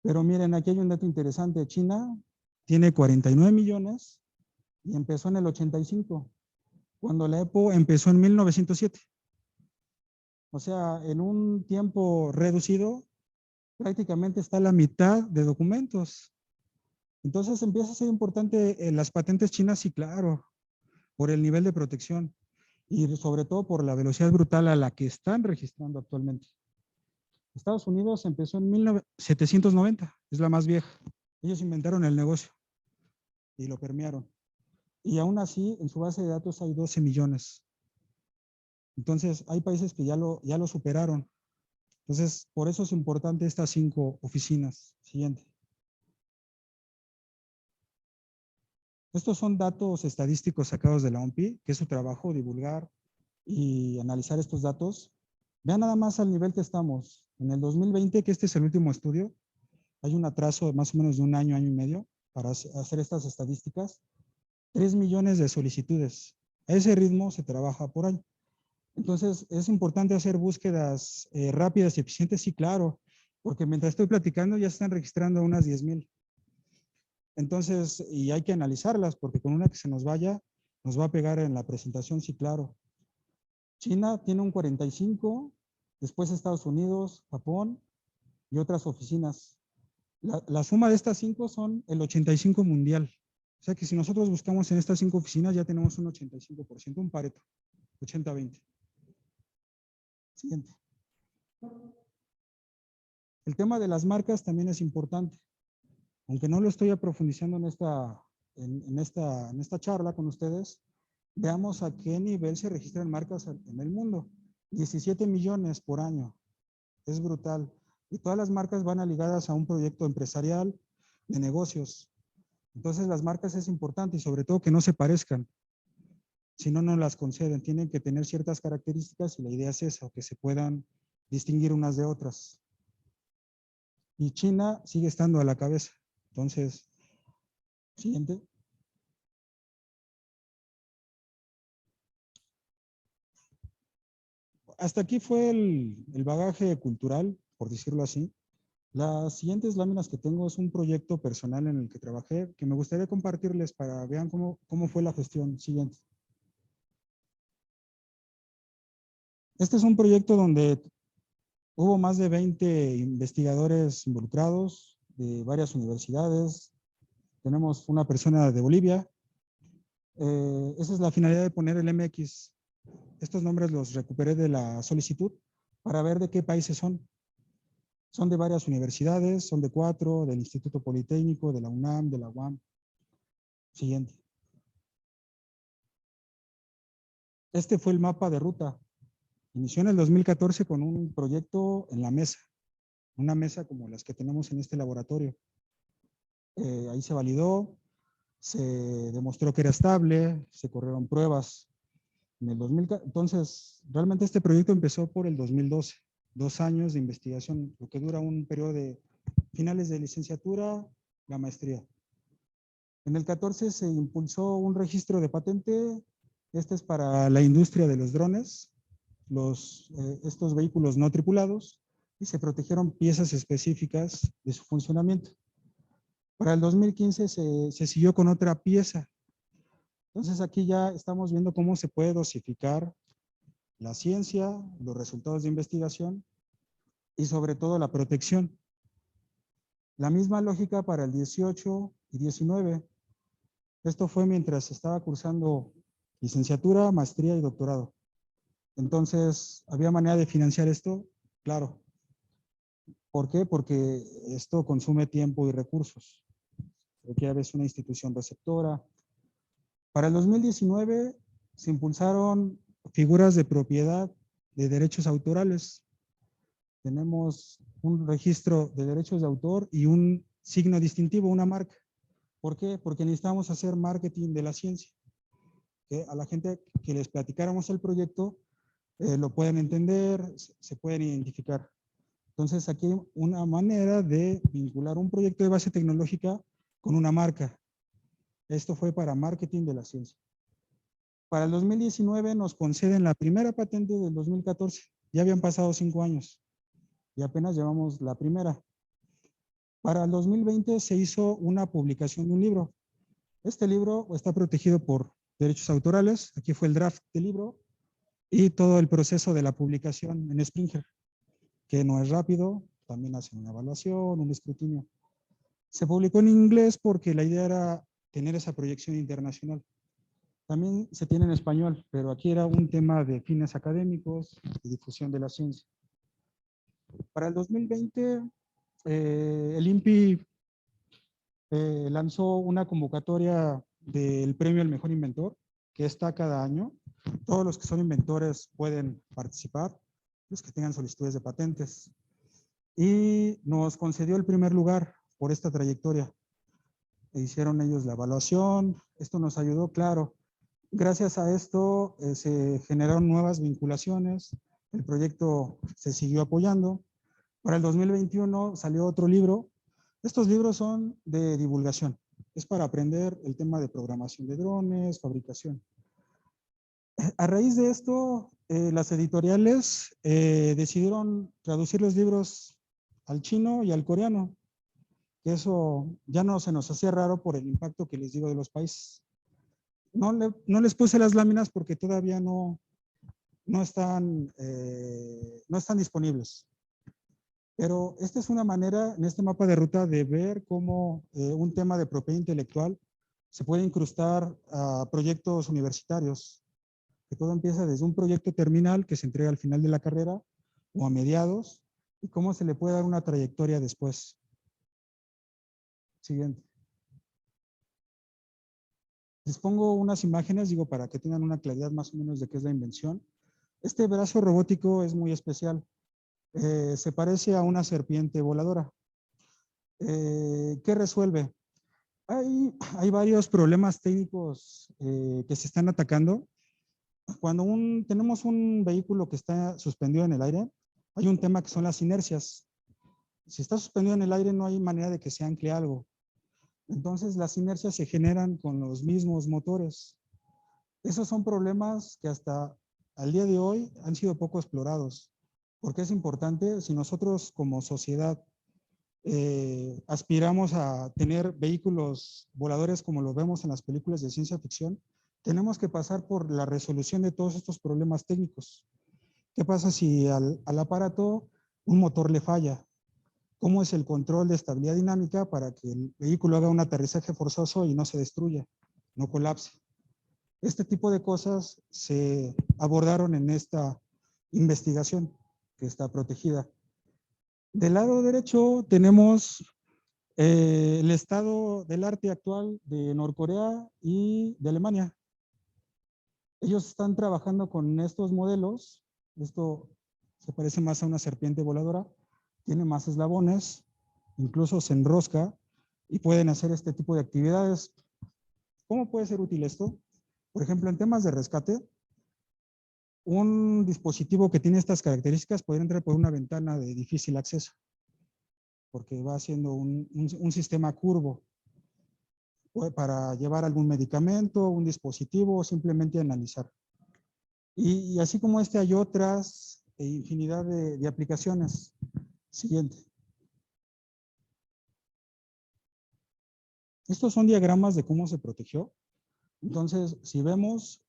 Pero miren, aquí hay un dato interesante. China tiene 49 millones y empezó en el 85, cuando la EPO empezó en 1907. O sea, en un tiempo reducido, prácticamente está la mitad de documentos. Entonces empieza a ser importante las patentes chinas, sí, claro, por el nivel de protección y sobre todo por la velocidad brutal a la que están registrando actualmente. Estados Unidos empezó en 1790, es la más vieja. Ellos inventaron el negocio y lo permearon. Y aún así, en su base de datos hay 12 millones. Entonces, hay países que ya lo superaron. Entonces, por eso es importante estas 5 oficinas. Siguiente. Estos son datos estadísticos sacados de la OMPI, que es su trabajo, divulgar y analizar estos datos. Vean nada más al nivel que estamos. En el 2020, que este es el último estudio, hay un atraso de más o menos de un año, año y medio, para hacer estas estadísticas. 3 millones de solicitudes. A ese ritmo se trabaja por año. Entonces, es importante hacer búsquedas rápidas y eficientes, sí, claro, porque mientras estoy platicando ya se están registrando unas 10,000. Entonces, y hay que analizarlas, porque con una que se nos vaya, nos va a pegar en la presentación, sí, claro. China tiene un 45, después Estados Unidos, Japón y otras oficinas. La suma de estas 5 son el 85 mundial. O sea que si nosotros buscamos en estas 5 oficinas ya tenemos un 85%, un Pareto, 80-20. Siguiente. El tema de las marcas también es importante. Aunque no lo estoy profundizando en esta charla con ustedes, veamos a qué nivel se registran marcas en el mundo. 17 millones por año. Es brutal. Y todas las marcas van ligadas a un proyecto empresarial de negocios. Entonces las marcas es importante y sobre todo que no se parezcan. Si no, no las conceden. Tienen que tener ciertas características y la idea es esa, que se puedan distinguir unas de otras. Y China sigue estando a la cabeza. Entonces, siguiente. Hasta aquí fue el bagaje cultural, por decirlo así. Las siguientes láminas que tengo es un proyecto personal en el que trabajé, que me gustaría compartirles para vean cómo fue la gestión. Siguiente. Este es un proyecto donde hubo más de 20 investigadores involucrados de varias universidades. Tenemos una persona de Bolivia. Esa es la finalidad de poner el MX. Estos nombres los recuperé de la solicitud para ver de qué países son. Son de varias universidades, son de 4, del Instituto Politécnico, de la UNAM, de la UAM. Siguiente. Este fue el mapa de ruta. Inició en el 2014 con un proyecto en la mesa, una mesa como las que tenemos en este laboratorio. Ahí se validó, se demostró que era estable, se corrieron pruebas en el 2000. Entonces, realmente este proyecto empezó por el 2012, 2 años de investigación, lo que dura un periodo de finales de licenciatura, la maestría. En el 14 se impulsó un registro de patente. Este es para la industria de los drones, estos vehículos no tripulados, y se protegieron piezas específicas de su funcionamiento. Para el 2015 se siguió con otra pieza. Entonces aquí ya estamos viendo cómo se puede dosificar la ciencia, los resultados de investigación y sobre todo la protección. La misma lógica para el 18 y 19. Esto fue mientras estaba cursando licenciatura, maestría y doctorado. Entonces, ¿había manera de financiar esto? Claro. ¿Por qué? Porque esto consume tiempo y recursos. Requiere a veces una institución receptora. Para el 2019 se impulsaron figuras de propiedad de derechos autorales. Tenemos un registro de derechos de autor y un signo distintivo, una marca. ¿Por qué? Porque necesitamos hacer marketing de la ciencia. Que a la gente que les platicáramos el proyecto lo pueden entender, se pueden identificar. Entonces aquí hay una manera de vincular un proyecto de base tecnológica con una marca. Esto fue para marketing de la ciencia. Para el 2019 nos conceden la primera patente del 2014. Ya habían pasado 5 años y apenas llevamos la primera. Para el 2020 se hizo una publicación de un libro. Este libro está protegido por derechos autorales. Aquí fue el draft del libro y todo el proceso de la publicación en Springer, que no es rápido, también hacen una evaluación, un escrutinio. Se publicó en inglés porque la idea era tener esa proyección internacional. También se tiene en español, pero aquí era un tema de fines académicos y difusión de la ciencia. Para el 2020, el INPI lanzó una convocatoria del premio al mejor inventor, que está cada año. Todos los que son inventores pueden participar, los que tengan solicitudes de patentes. Y nos concedió el primer lugar por esta trayectoria. Hicieron ellos la evaluación, esto nos ayudó, claro. Gracias a esto se generaron nuevas vinculaciones, el proyecto se siguió apoyando. Para el 2021 salió otro libro. Estos libros son de divulgación, es para aprender el tema de programación de drones, fabricación. A raíz de esto, las editoriales decidieron traducir los libros al chino y al coreano, que eso ya no se nos hacía raro por el impacto que les digo de los países. No les puse las láminas porque todavía no están disponibles. Pero esta es una manera, en este mapa de ruta, de ver cómo un tema de propiedad intelectual se puede incrustar a proyectos universitarios, que todo empieza desde un proyecto terminal que se entrega al final de la carrera o a mediados, y cómo se le puede dar una trayectoria después. Siguiente. Les pongo unas imágenes, digo, para que tengan una claridad más o menos de qué es la invención. Este brazo robótico es muy especial. Se parece a una serpiente voladora. ¿Qué resuelve? Hay varios problemas técnicos que se están atacando. Cuando tenemos un vehículo que está suspendido en el aire, hay un tema que son las inercias. Si está suspendido en el aire, no hay manera de que se ancle algo. Entonces, las inercias se generan con los mismos motores. Esos son problemas que hasta al día de hoy han sido poco explorados. Porque es importante, si nosotros como sociedad aspiramos a tener vehículos voladores como los vemos en las películas de ciencia ficción, tenemos que pasar por la resolución de todos estos problemas técnicos. ¿Qué pasa si al aparato un motor le falla? ¿Cómo es el control de estabilidad dinámica para que el vehículo haga un aterrizaje forzoso y no se destruya, no colapse? Este tipo de cosas se abordaron en esta investigación que está protegida. Del lado derecho tenemos el estado del arte actual de Norcorea y de Alemania. Ellos están trabajando con estos modelos. Esto se parece más a una serpiente voladora. Tiene más eslabones, incluso se enrosca. y pueden hacer este tipo de actividades. ¿Cómo puede ser útil esto? Por ejemplo, en temas de rescate, un dispositivo que tiene estas características puede entrar por una ventana de difícil acceso, porque va haciendo un sistema curvo para llevar algún medicamento, un dispositivo o simplemente analizar. Y así como este hay otras infinidad de aplicaciones. Siguiente. Estos son diagramas de cómo se protegió. Entonces, si vemos,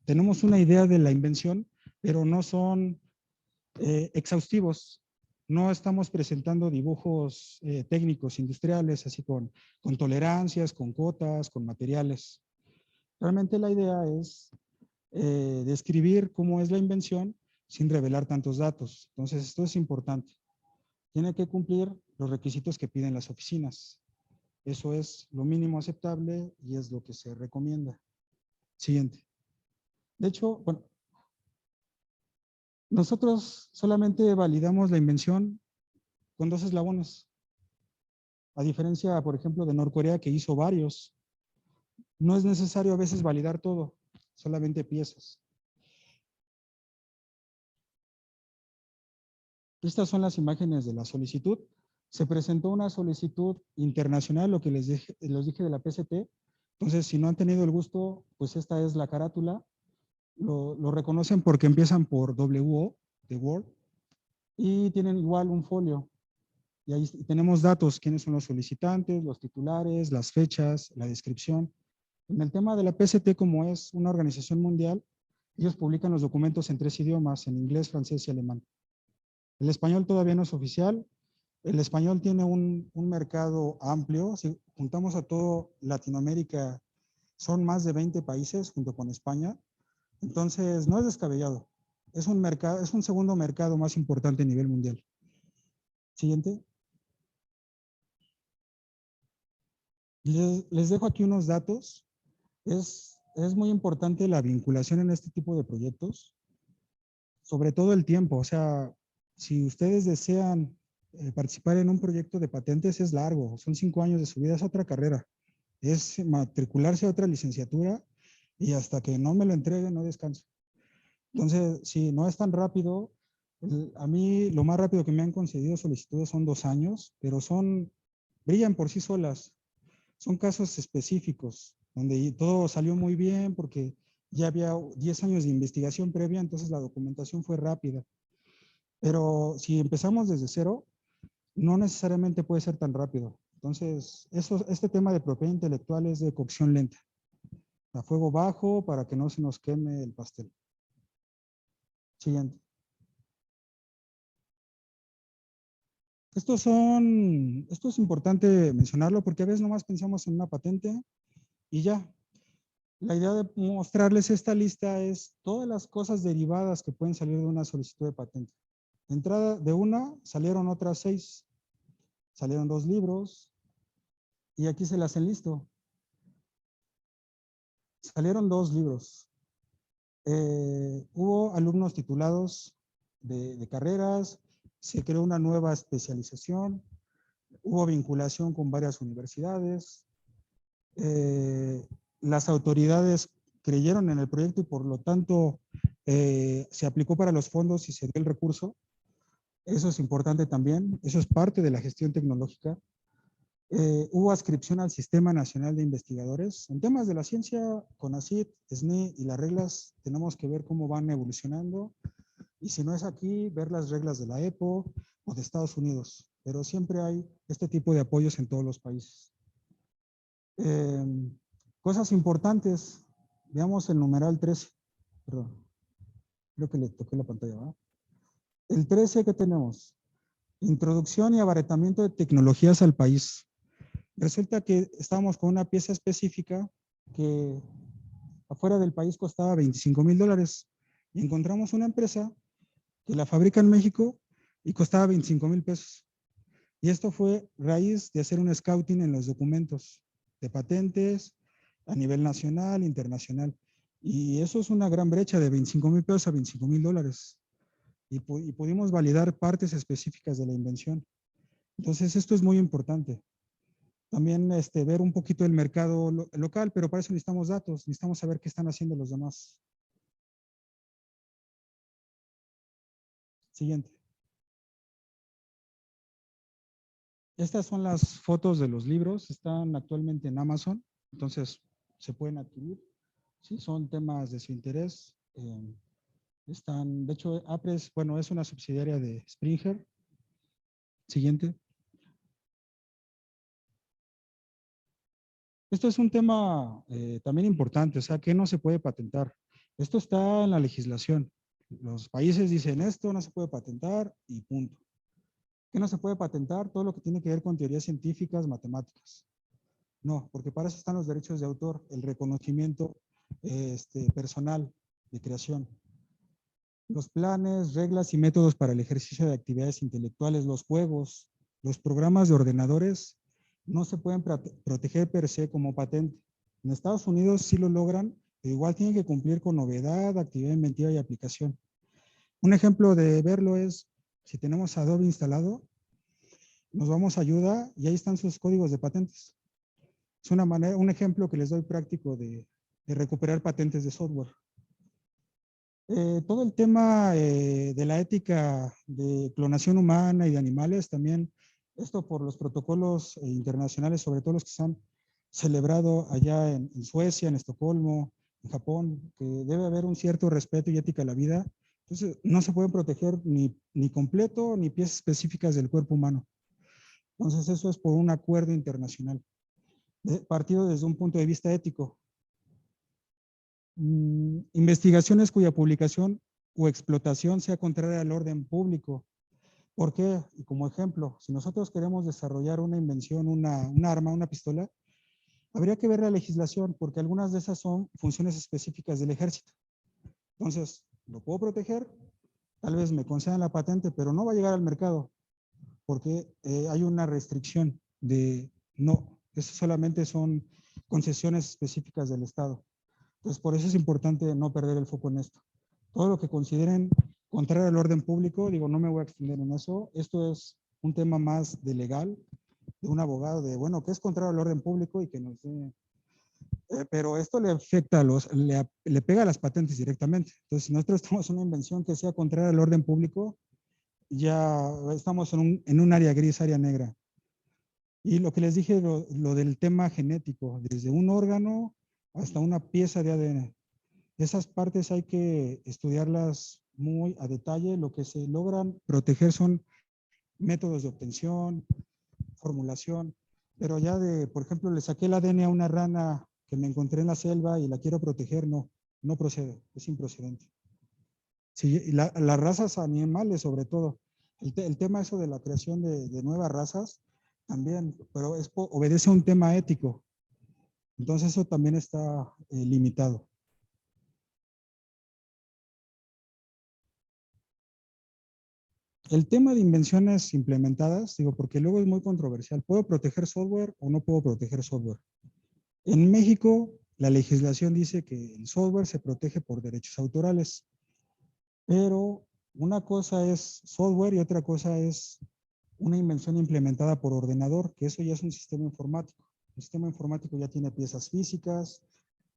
tenemos una idea de la invención, pero no son exhaustivos. No estamos presentando dibujos técnicos, industriales, así con tolerancias, con cotas, con materiales. Realmente la idea es describir cómo es la invención sin revelar tantos datos. Entonces, esto es importante. Tiene que cumplir los requisitos que piden las oficinas. Eso es lo mínimo aceptable y es lo que se recomienda. Siguiente. De hecho, bueno, nosotros solamente validamos la invención con 2 eslabones. A diferencia, por ejemplo, de Norcorea, que hizo varios. No es necesario a veces validar todo, solamente piezas. Estas son las imágenes de la solicitud. Se presentó una solicitud internacional, lo que les dije de la PCT. Entonces, si no han tenido el gusto, pues esta es la carátula. Lo reconocen porque empiezan por WO, de Word, y tienen igual un folio. Y ahí tenemos datos, quiénes son los solicitantes, los titulares, las fechas, la descripción. En el tema de la PCT, como es una organización mundial, ellos publican los documentos en 3 idiomas, en inglés, francés y alemán. El español todavía no es oficial. El español tiene un mercado amplio. Si juntamos a todo Latinoamérica, son más de 20 países junto con España. Entonces, no es descabellado. Es un mercado, es un segundo mercado más importante a nivel mundial. Siguiente. Les dejo aquí unos datos. Es muy importante la vinculación en este tipo de proyectos, sobre todo el tiempo. O sea, si ustedes desean participar en un proyecto de patentes, es largo, son 5 años de su vida, es otra carrera. Es matricularse a otra licenciatura y hasta que no me lo entreguen no descanso. Entonces, si no es tan rápido, a mí lo más rápido que me han concedido solicitudes son 2 años, pero brillan por sí solas. Son casos específicos, donde todo salió muy bien porque ya había 10 años de investigación previa, entonces la documentación fue rápida. Pero si empezamos desde cero, no necesariamente puede ser tan rápido. Entonces, este tema de propiedad intelectual es de cocción lenta, a fuego bajo para que no se nos queme el pastel. Siguiente. Esto es importante mencionarlo porque a veces nomás pensamos en una patente y ya. La idea de mostrarles esta lista es todas las cosas derivadas que pueden salir de una solicitud de patente. De entrada de una salieron otras 6. Salieron 2 libros y aquí se las enlisto. Salieron 2 libros. Hubo alumnos titulados de carreras, se creó una nueva especialización, hubo vinculación con varias universidades, las autoridades creyeron en el proyecto y por lo tanto se aplicó para los fondos y se dio el recurso. Eso es importante también, eso es parte de la gestión tecnológica. Hubo adscripción al Sistema Nacional de Investigadores. En temas de la ciencia, CONACYT, SNI y las reglas, tenemos que ver cómo van evolucionando. Y si no es aquí, ver las reglas de la EPO o de Estados Unidos. Pero siempre hay este tipo de apoyos en todos los países. Cosas importantes. Veamos el numeral 13. Perdón. Creo que le toqué la pantalla, ¿verdad? El 13 que tenemos. Introducción y abaratamiento de tecnologías al país. Resulta que estábamos con una pieza específica que afuera del país costaba $25,000 y encontramos una empresa que la fabrica en México y costaba 25,000 pesos. Y esto fue raíz de hacer un scouting en los documentos de patentes a nivel nacional, internacional. Y eso es una gran brecha de 25,000 pesos a $25,000. Y pudimos validar partes específicas de la invención. Entonces, esto es muy importante. También ver un poquito el mercado local, pero para eso necesitamos datos, necesitamos saber qué están haciendo los demás. Siguiente. Estas son las fotos de los libros, están actualmente en Amazon, entonces se pueden adquirir. Sí, son temas de su interés. Están, de hecho, Apres, bueno, es una subsidiaria de Springer. Siguiente. Esto es un tema también importante, o sea, que no se puede patentar. Esto está en la legislación. Los países dicen esto no se puede patentar y punto. ¿Qué no se puede patentar? Todo lo que tiene que ver con teorías científicas, matemáticas. No, porque para eso están los derechos de autor, el reconocimiento personal de creación. Los planes, reglas y métodos para el ejercicio de actividades intelectuales, los juegos, los programas de ordenadores, no se pueden proteger per se como patente. En Estados Unidos sí lo logran, pero igual tienen que cumplir con novedad, actividad inventiva y aplicación. Un ejemplo de verlo es, si tenemos Adobe instalado, nos vamos a ayuda y ahí están sus códigos de patentes. Es una manera, un ejemplo que les doy práctico de recuperar patentes de software. Todo el tema de la ética de clonación humana y de animales, también esto por los protocolos internacionales, sobre todo los que se han celebrado allá en Suecia, en Estocolmo, en Japón, que debe haber un cierto respeto y ética a la vida. Entonces, no se pueden proteger ni completo ni piezas específicas del cuerpo humano. Entonces, eso es por un acuerdo internacional, partido desde un punto de vista ético. Investigaciones cuya publicación o explotación sea contraria al orden público. ¿Por qué? Y como ejemplo, si nosotros queremos desarrollar una invención, un arma, una pistola, habría que ver la legislación, porque algunas de esas son funciones específicas del ejército. Entonces, lo puedo proteger, tal vez me concedan la patente, pero no va a llegar al mercado, porque hay una restricción de no, eso solamente son concesiones específicas del Estado. Entonces, por eso es importante no perder el foco en esto. Todo lo que consideren contrario al orden público, digo, no me voy a extender en eso. Esto es un tema más de legal, de un abogado, de, bueno, que es contrario al orden público y que nos dé... pero esto le afecta a le pega a las patentes directamente. Entonces, si nosotros tenemos una invención que sea contraria al orden público, ya estamos en un área gris, área negra. Y lo que les dije, lo del tema genético, desde un órgano hasta una pieza de ADN. Esas partes hay que estudiarlas muy a detalle. Lo que se logran proteger son métodos de obtención, formulación, pero ya de, por ejemplo, le saqué el ADN a una rana que me encontré en la selva y la quiero proteger, no procede, es improcedente. Sí, las razas animales sobre todo. El tema eso de la creación de nuevas razas también, pero obedece a un tema ético. Entonces eso también está limitado. El tema de invenciones implementadas, digo, porque luego es muy controversial. ¿Puedo proteger software o no puedo proteger software? En México, la legislación dice que el software se protege por derechos autorales, pero una cosa es software y otra cosa es una invención implementada por ordenador, que eso ya es un sistema informático. El sistema informático ya tiene piezas físicas,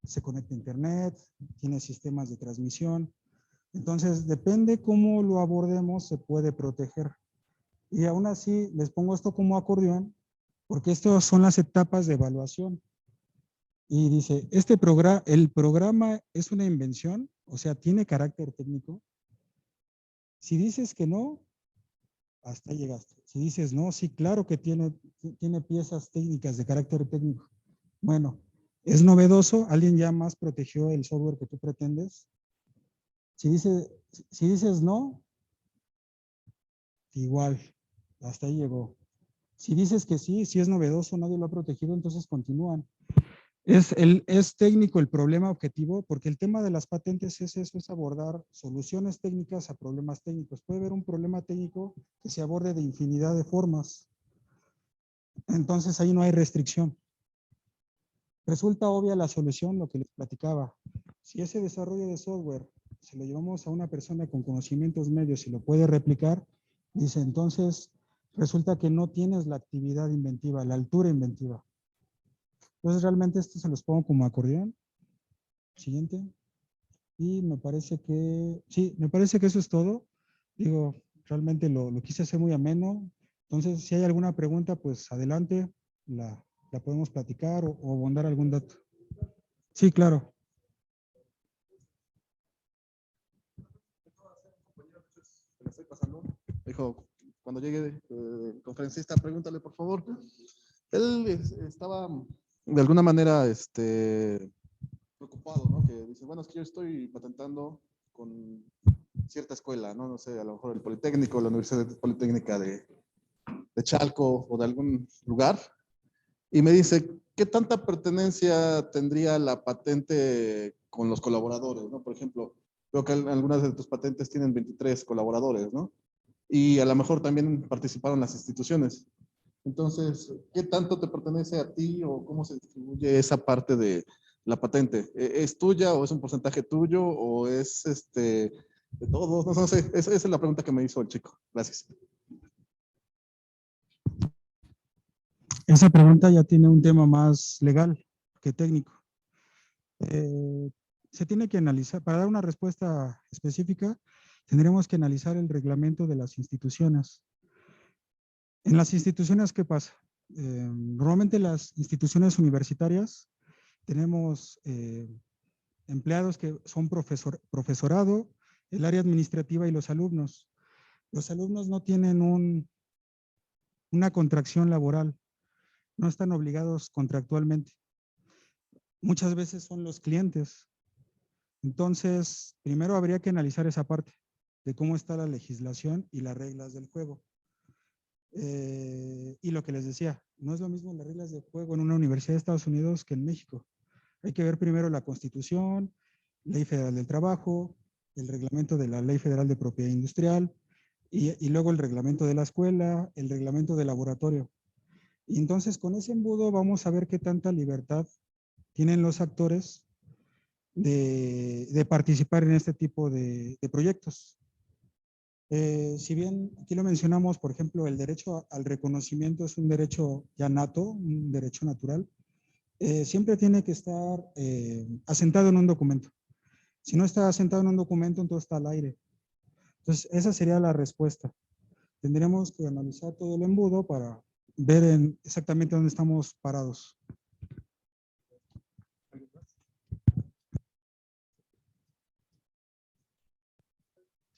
se conecta a internet, tiene sistemas de transmisión. Entonces, depende cómo lo abordemos, se puede proteger. Y aún así, les pongo esto como acordeón, porque estas son las etapas de evaluación. Y dice, el programa es una invención, o sea, tiene carácter técnico. Si dices que no, hasta ahí llegaste. Si dices no, sí, claro que tiene piezas técnicas de carácter técnico. Bueno, ¿es novedoso? ¿Alguien ya más protegió el software que tú pretendes? Si dices no, igual, hasta ahí llegó. Si dices que sí, si es novedoso, nadie lo ha protegido, entonces continúan. Es técnico el problema objetivo, porque el tema de las patentes es eso, es abordar soluciones técnicas a problemas técnicos. Puede haber un problema técnico que se aborde de infinidad de formas. Entonces ahí no hay restricción. Resulta obvia la solución, lo que les platicaba. Si ese desarrollo de software se lo llevamos a una persona con conocimientos medios y lo puede replicar, dice entonces resulta que no tienes la actividad inventiva, la altura inventiva. Entonces realmente esto se los pongo como acordeón. Siguiente. Y me parece que, sí, me parece que eso es todo. Digo, realmente lo quise hacer muy ameno. Entonces, si hay alguna pregunta, pues adelante, la podemos platicar o abundar algún dato. Sí, claro. Se la estoy pasando. Dijo, cuando llegue el conferencista, pregúntale, por favor. Él estaba de alguna manera preocupado, ¿no? Que dice, bueno, es que yo estoy patentando con cierta escuela, ¿no? No sé, a lo mejor el Politécnico, la Universidad Politécnica de Chalco o de algún lugar. Y me dice, ¿qué tanta pertenencia tendría la patente con los colaboradores, ¿no? Por ejemplo, veo que algunas de tus patentes tienen 23 colaboradores, ¿no? Y a lo mejor también participaron las instituciones. Entonces, ¿qué tanto te pertenece a ti o cómo se distribuye esa parte de la patente? ¿Es tuya o es un porcentaje tuyo o es de todos? No, no sé, esa es la pregunta que me hizo el chico. Gracias. Esa pregunta ya tiene un tema más legal que técnico. Se tiene que analizar, para dar una respuesta específica, tendremos que analizar el reglamento de las instituciones. En las instituciones, ¿qué pasa? Normalmente las instituciones universitarias tenemos empleados que son profesorado, el área administrativa y los alumnos. Los alumnos no tienen una contracción laboral, no están obligados contractualmente. Muchas veces son los clientes. Entonces, primero habría que analizar esa parte de cómo está la legislación y las reglas del juego. Y lo que les decía, no es lo mismo las reglas de juego en una universidad de Estados Unidos que en México. Hay que ver primero la Constitución, Ley Federal del Trabajo, el reglamento de la Ley Federal de Propiedad Industrial y luego el reglamento de la escuela, el reglamento del laboratorio. Y entonces con ese embudo vamos a ver qué tanta libertad tienen los actores de participar en este tipo de proyectos. Si bien aquí lo mencionamos, por ejemplo, el derecho al reconocimiento es un derecho ya nato, un derecho natural, siempre tiene que estar asentado en un documento. Si no está asentado en un documento, entonces está al aire. Entonces, esa sería la respuesta. Tendríamos que analizar todo el embudo para ver exactamente dónde estamos parados.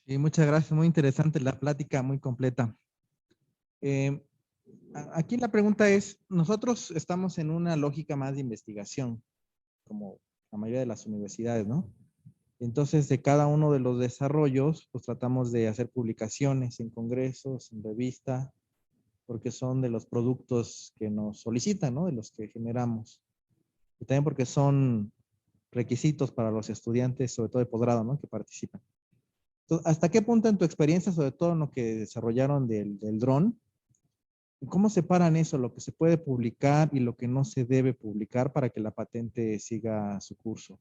Sí, muchas gracias. Muy interesante la plática, muy completa. Aquí la pregunta es, nosotros estamos en una lógica más de investigación, como la mayoría de las universidades, ¿no? Entonces, de cada uno de los desarrollos, pues tratamos de hacer publicaciones en congresos, en revista, porque son de los productos que nos solicitan, ¿no? De los que generamos. Y también porque son requisitos para los estudiantes, sobre todo de posgrado, ¿no? Que participan. Entonces, ¿hasta qué punto en tu experiencia, sobre todo en lo que desarrollaron del dron, cómo separan eso, lo que se puede publicar y lo que no se debe publicar para que la patente siga su curso?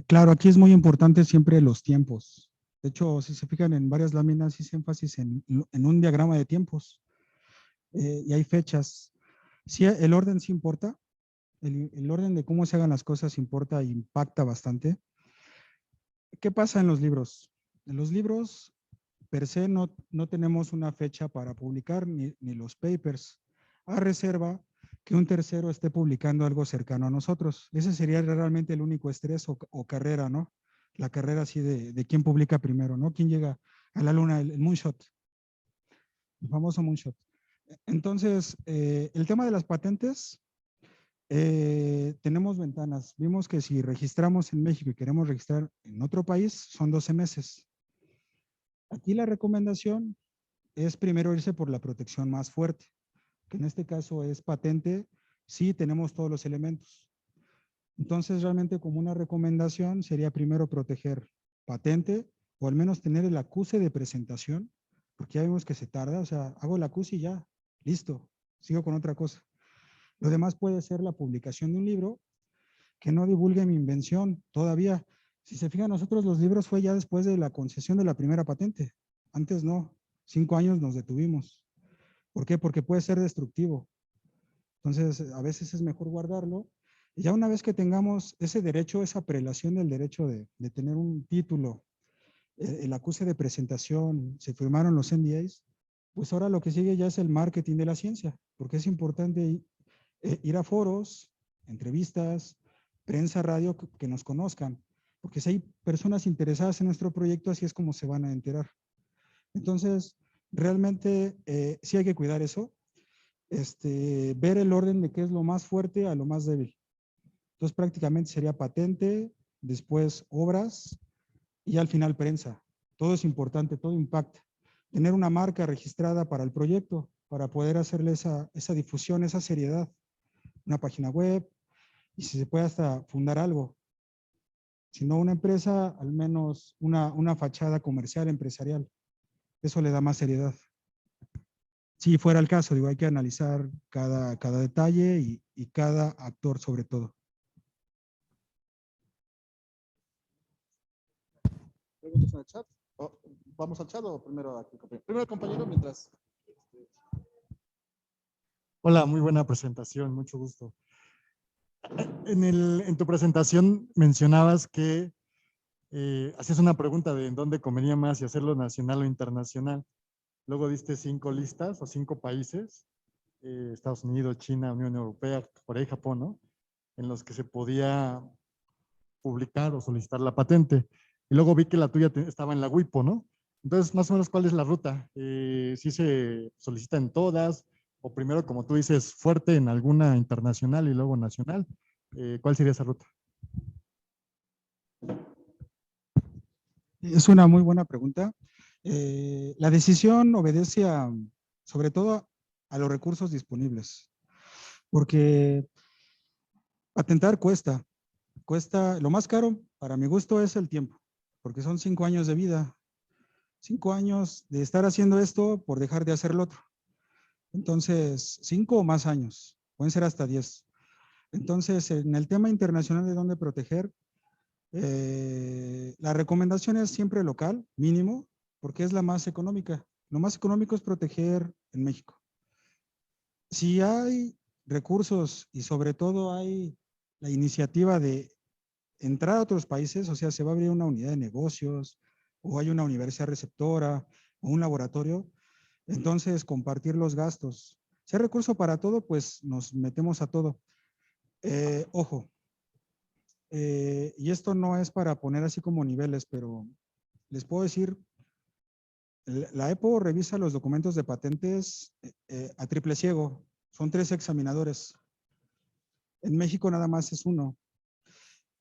Claro, aquí es muy importante siempre los tiempos. De hecho, si se fijan en varias láminas, hice énfasis en un diagrama de tiempos y hay fechas. Sí, el orden sí importa, el orden de cómo se hagan las cosas importa e impacta bastante. ¿Qué pasa en los libros? En los libros, per se, no tenemos una fecha para publicar ni los papers, a reserva que un tercero esté publicando algo cercano a nosotros. Ese sería realmente el único estrés o carrera, ¿no? La carrera así de quién publica primero, ¿no? ¿Quién llega a la luna? El moonshot, el famoso moonshot. Entonces, el tema de las patentes, tenemos ventanas. Vimos que si registramos en México y queremos registrar en otro país, son 12 meses. Aquí la recomendación es primero irse por la protección más fuerte, que en este caso es patente, sí tenemos todos los elementos. Entonces, realmente como una recomendación sería primero proteger patente o al menos tener el acuse de presentación, porque ya vemos que se tarda, o sea, hago el acuse y ya, listo, sigo con otra cosa. Lo demás puede ser la publicación de un libro que no divulgue mi invención todavía. Si se fijan, nosotros los libros fue ya después de la concesión de la primera patente. Antes no, 5 años nos detuvimos. ¿Por qué? Porque puede ser destructivo. Entonces, a veces es mejor guardarlo. Y ya una vez que tengamos ese derecho, esa prelación del derecho de tener un título, el acuse de presentación, se firmaron los NDAs, pues ahora lo que sigue ya es el marketing de la ciencia, porque es importante ir a foros, entrevistas, prensa, radio, que nos conozcan, porque si hay personas interesadas en nuestro proyecto, así es como se van a enterar. Entonces, realmente sí hay que cuidar eso, ver el orden de qué es lo más fuerte a lo más débil. Entonces, prácticamente sería patente, después obras y al final prensa. Todo es importante, todo impacta. Tener una marca registrada para el proyecto, para poder hacerle esa difusión, esa seriedad. Una página web y si se puede hasta fundar algo. Si no una empresa, al menos una fachada comercial, empresarial. Eso le da más seriedad. Si fuera el caso, digo, hay que analizar cada detalle y cada actor sobre todo. ¿Preguntas en el chat? ¿Vamos al chat o primero aquí? Primero, compañero, mientras... Hola, muy buena presentación, mucho gusto. En tu presentación mencionabas que hacías una pregunta de en dónde convenía más, si hacerlo nacional o internacional. Luego diste 5 listas o 5 países, Estados Unidos, China, Unión Europea, por ahí Japón, ¿no? En los que se podía publicar o solicitar la patente. Y luego vi que la tuya estaba en la WIPO, ¿no? Entonces, más o menos, ¿cuál es la ruta? ¿Sí se solicita en todas? O primero, como tú dices, fuerte en alguna internacional y luego nacional. ¿Cuál sería esa ruta? Es una muy buena pregunta. La decisión obedece sobre todo a los recursos disponibles, porque patentar cuesta, lo más caro para mi gusto es el tiempo, porque son 5 años de vida, 5 años de estar haciendo esto por dejar de hacer lo otro. Entonces, 5 o más años, pueden ser hasta 10. Entonces, en el tema internacional de dónde proteger, la recomendación es siempre local, mínimo, porque es la más económica. Lo más económico es proteger en México. Si hay recursos y sobre todo hay la iniciativa de entrar a otros países, o sea, se va a abrir una unidad de negocios o hay una universidad receptora o un laboratorio, entonces compartir los gastos. Si hay recurso para todo, pues nos metemos a todo. Ojo, y esto no es para poner así como niveles, pero les puedo decir, la EPO revisa los documentos de patentes a triple ciego. Son 3 examinadores. En México nada más es 1.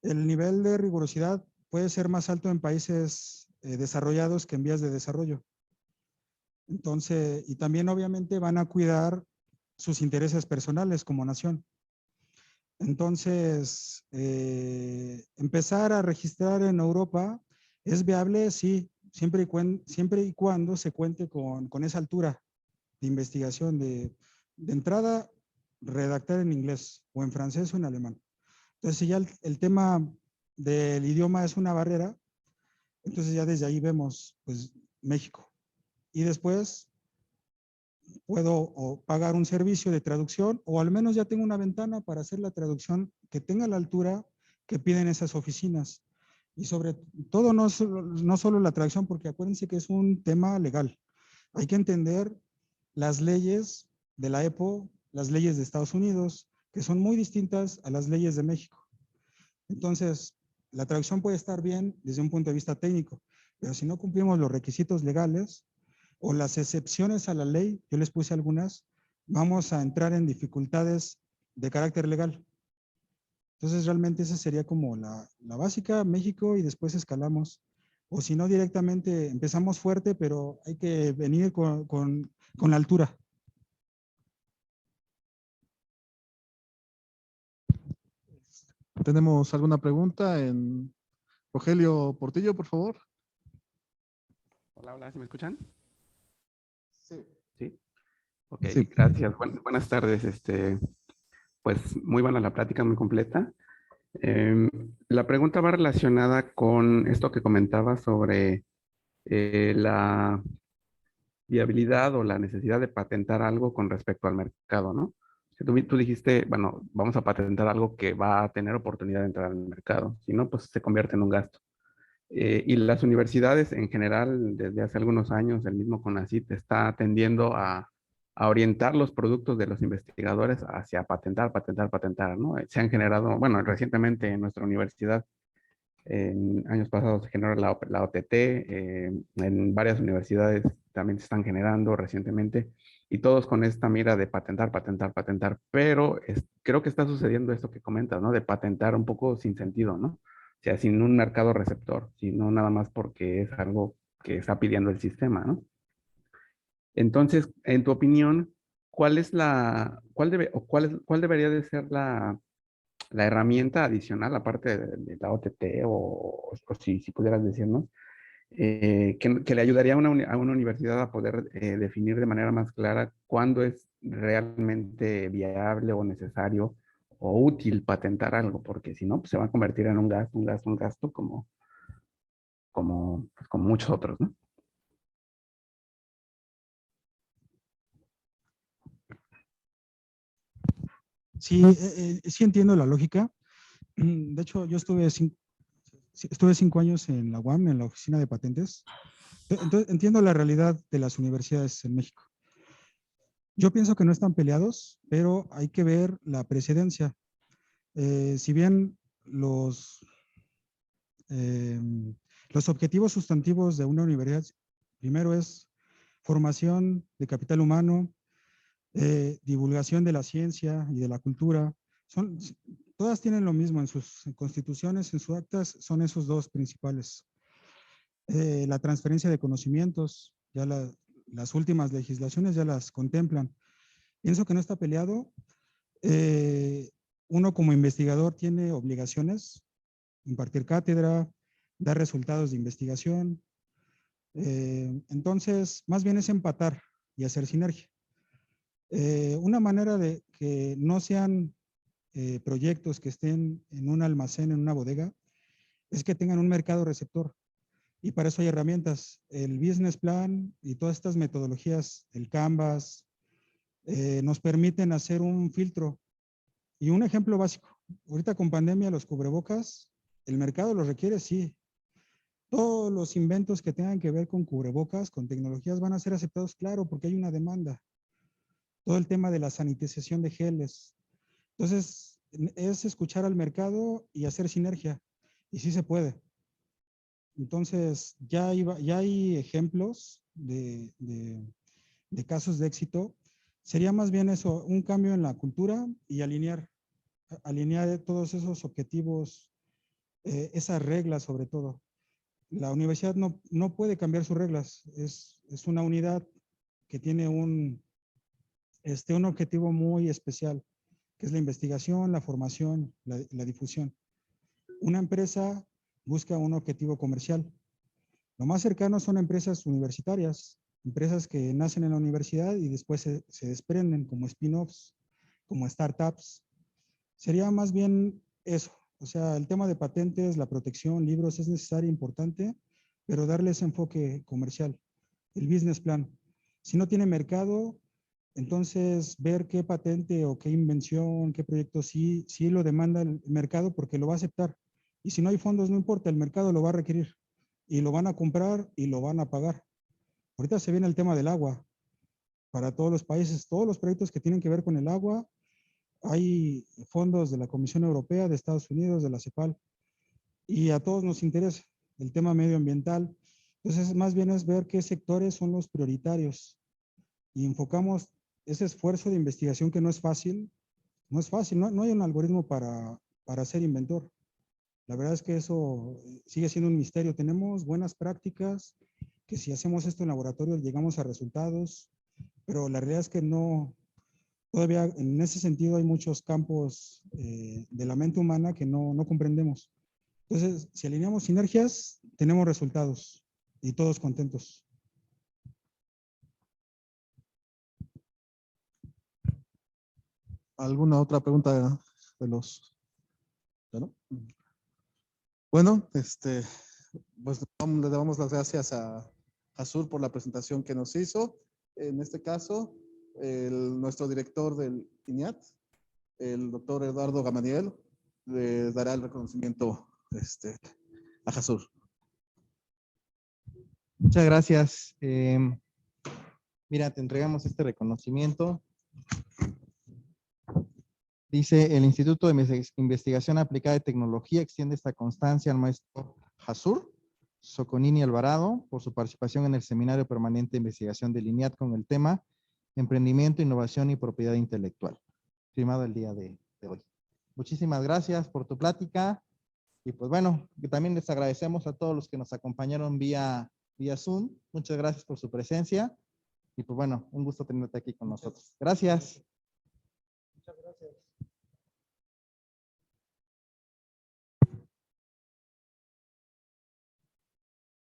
El nivel de rigurosidad puede ser más alto en países desarrollados que en vías de desarrollo. Entonces, y también obviamente van a cuidar sus intereses personales como nación. Entonces, empezar a registrar en Europa es viable, sí, siempre y cuando se cuente con esa altura de investigación de entrada, redactar en inglés o en francés o en alemán. Entonces, si ya el tema del idioma es una barrera, entonces ya desde ahí vemos, pues, México. Y después puedo pagar un servicio de traducción o al menos ya tengo una ventana para hacer la traducción que tenga la altura que piden esas oficinas. Y sobre todo no solo la traducción, porque acuérdense que es un tema legal. Hay que entender las leyes de la EPO, las leyes de Estados Unidos, que son muy distintas a las leyes de México. Entonces, la traducción puede estar bien desde un punto de vista técnico, pero si no cumplimos los requisitos legales o las excepciones a la ley, yo les puse algunas, vamos a entrar en dificultades de carácter legal. Entonces, realmente esa sería como la básica, México, y después escalamos. O si no, directamente empezamos fuerte, pero hay que venir con la altura. ¿Tenemos alguna pregunta en Rogelio Portillo, por favor? Hola, hola, ¿sí me escuchan? Sí. Sí. Ok, Sí. gracias. Buenas tardes. Pues muy buena la plática, muy completa. Em, la pregunta va relacionada con esto que comentaba sobre la viabilidad o la necesidad de patentar algo con respecto al mercado, ¿no? Que tú dijiste, bueno, vamos a patentar algo que va a tener oportunidad de entrar al mercado, si no, pues se convierte en un gasto. Y las universidades en general, desde hace algunos años, el mismo CONACYT está tendiendo a orientar los productos de los investigadores hacia patentar, patentar, patentar, ¿no? Se han generado, bueno, recientemente en nuestra universidad, en años pasados se generó la OTT, en varias universidades también se están generando recientemente, y todos con esta mira de patentar, patentar, patentar, pero creo que está sucediendo esto que comentas, ¿no? De patentar un poco sin sentido, ¿no? O sea, sin un mercado receptor, sino nada más porque es algo que está pidiendo el sistema, ¿no? Entonces, en tu opinión, ¿cuál es cuál debería de ser la herramienta adicional, aparte de la OTT, o si pudieras decirnos, que le ayudaría a una universidad a poder definir de manera más clara cuándo es realmente viable o necesario o útil patentar algo, porque si no, pues se va a convertir en un gasto, un gasto, un gasto, pues, como muchos otros, ¿no? Sí, sí entiendo la lógica. De hecho, yo estuve 5 años en la UAM, en la oficina de patentes. Entonces, entiendo la realidad de las universidades en México. Yo pienso que no están peleados, pero hay que ver la precedencia. Si bien eh, los objetivos sustantivos de una universidad, primero es formación de capital humano, divulgación de la ciencia y de la cultura, todas tienen lo mismo en sus constituciones, en sus actas, son esos dos principales. La transferencia de conocimientos, las últimas legislaciones ya las contemplan. Pienso que no está peleado. Eh, Uno como investigador tiene obligaciones, impartir cátedra, dar resultados de investigación. Entonces, más bien es empatar y hacer sinergia. Una manera de que no sean proyectos que estén en un almacén, en una bodega, es que tengan un mercado receptor. Y para eso hay herramientas. El business plan y todas estas metodologías, el Canvas, nos permiten hacer un filtro. Y un ejemplo básico, ahorita con pandemia, los cubrebocas, el mercado los requiere, sí. Todos los inventos que tengan que ver con cubrebocas, con tecnologías, van a ser aceptados, claro, porque hay una demanda. Todo el tema de la sanitización de geles. Entonces, es escuchar al mercado y hacer sinergia. Y sí se puede. Entonces, ya hay ejemplos de casos de éxito. Sería más bien eso, un cambio en la cultura y alinear todos esos objetivos, esas reglas sobre todo. La universidad no puede cambiar sus reglas, es una unidad que tiene un objetivo muy especial, que es la investigación, la formación, la difusión. Una empresa busca un objetivo comercial. Lo más cercano son empresas universitarias, empresas que nacen en la universidad y después se desprenden como spin-offs, como startups. Sería más bien eso. O sea, el tema de patentes, la protección, libros es necesario, importante, pero darle ese enfoque comercial, el business plan. Si no tiene mercado, entonces ver qué patente o qué invención, qué proyecto sí lo demanda el mercado porque lo va a aceptar. Y si no hay fondos, no importa, el mercado lo va a requerir y lo van a comprar y lo van a pagar. Ahorita se viene el tema del agua para todos los países, todos los proyectos que tienen que ver con el agua. Hay fondos de la Comisión Europea, de Estados Unidos, de la CEPAL, y a todos nos interesa el tema medioambiental. Entonces, más bien es ver qué sectores son los prioritarios y enfocamos ese esfuerzo de investigación que no es fácil. No es fácil, no hay un algoritmo para ser inventor. La verdad es que eso sigue siendo un misterio. Tenemos buenas prácticas, que si hacemos esto en laboratorio llegamos a resultados, pero la realidad es que no, todavía en ese sentido hay muchos campos de la mente humana que no comprendemos. Entonces, si alineamos sinergias, tenemos resultados y todos contentos. ¿Alguna otra pregunta de Bueno, bueno, pues le damos las gracias a Jasur por la presentación que nos hizo. En este caso, nuestro director del INIAT, el doctor Eduardo Gamadiel, le dará el reconocimiento a Jasur. Muchas gracias. Mira, te entregamos este reconocimiento. Dice, el Instituto de Investigación Aplicada de Tecnología extiende esta constancia al maestro Jasur Soconini Alvarado por su participación en el Seminario Permanente de Investigación del INIAT con el tema Emprendimiento, Innovación y Propiedad Intelectual, firmado el día de hoy. Muchísimas gracias por tu plática y pues bueno, que también les agradecemos a todos los que nos acompañaron vía Zoom. Muchas gracias por su presencia y pues bueno, un gusto tenerte aquí con nosotros. Gracias.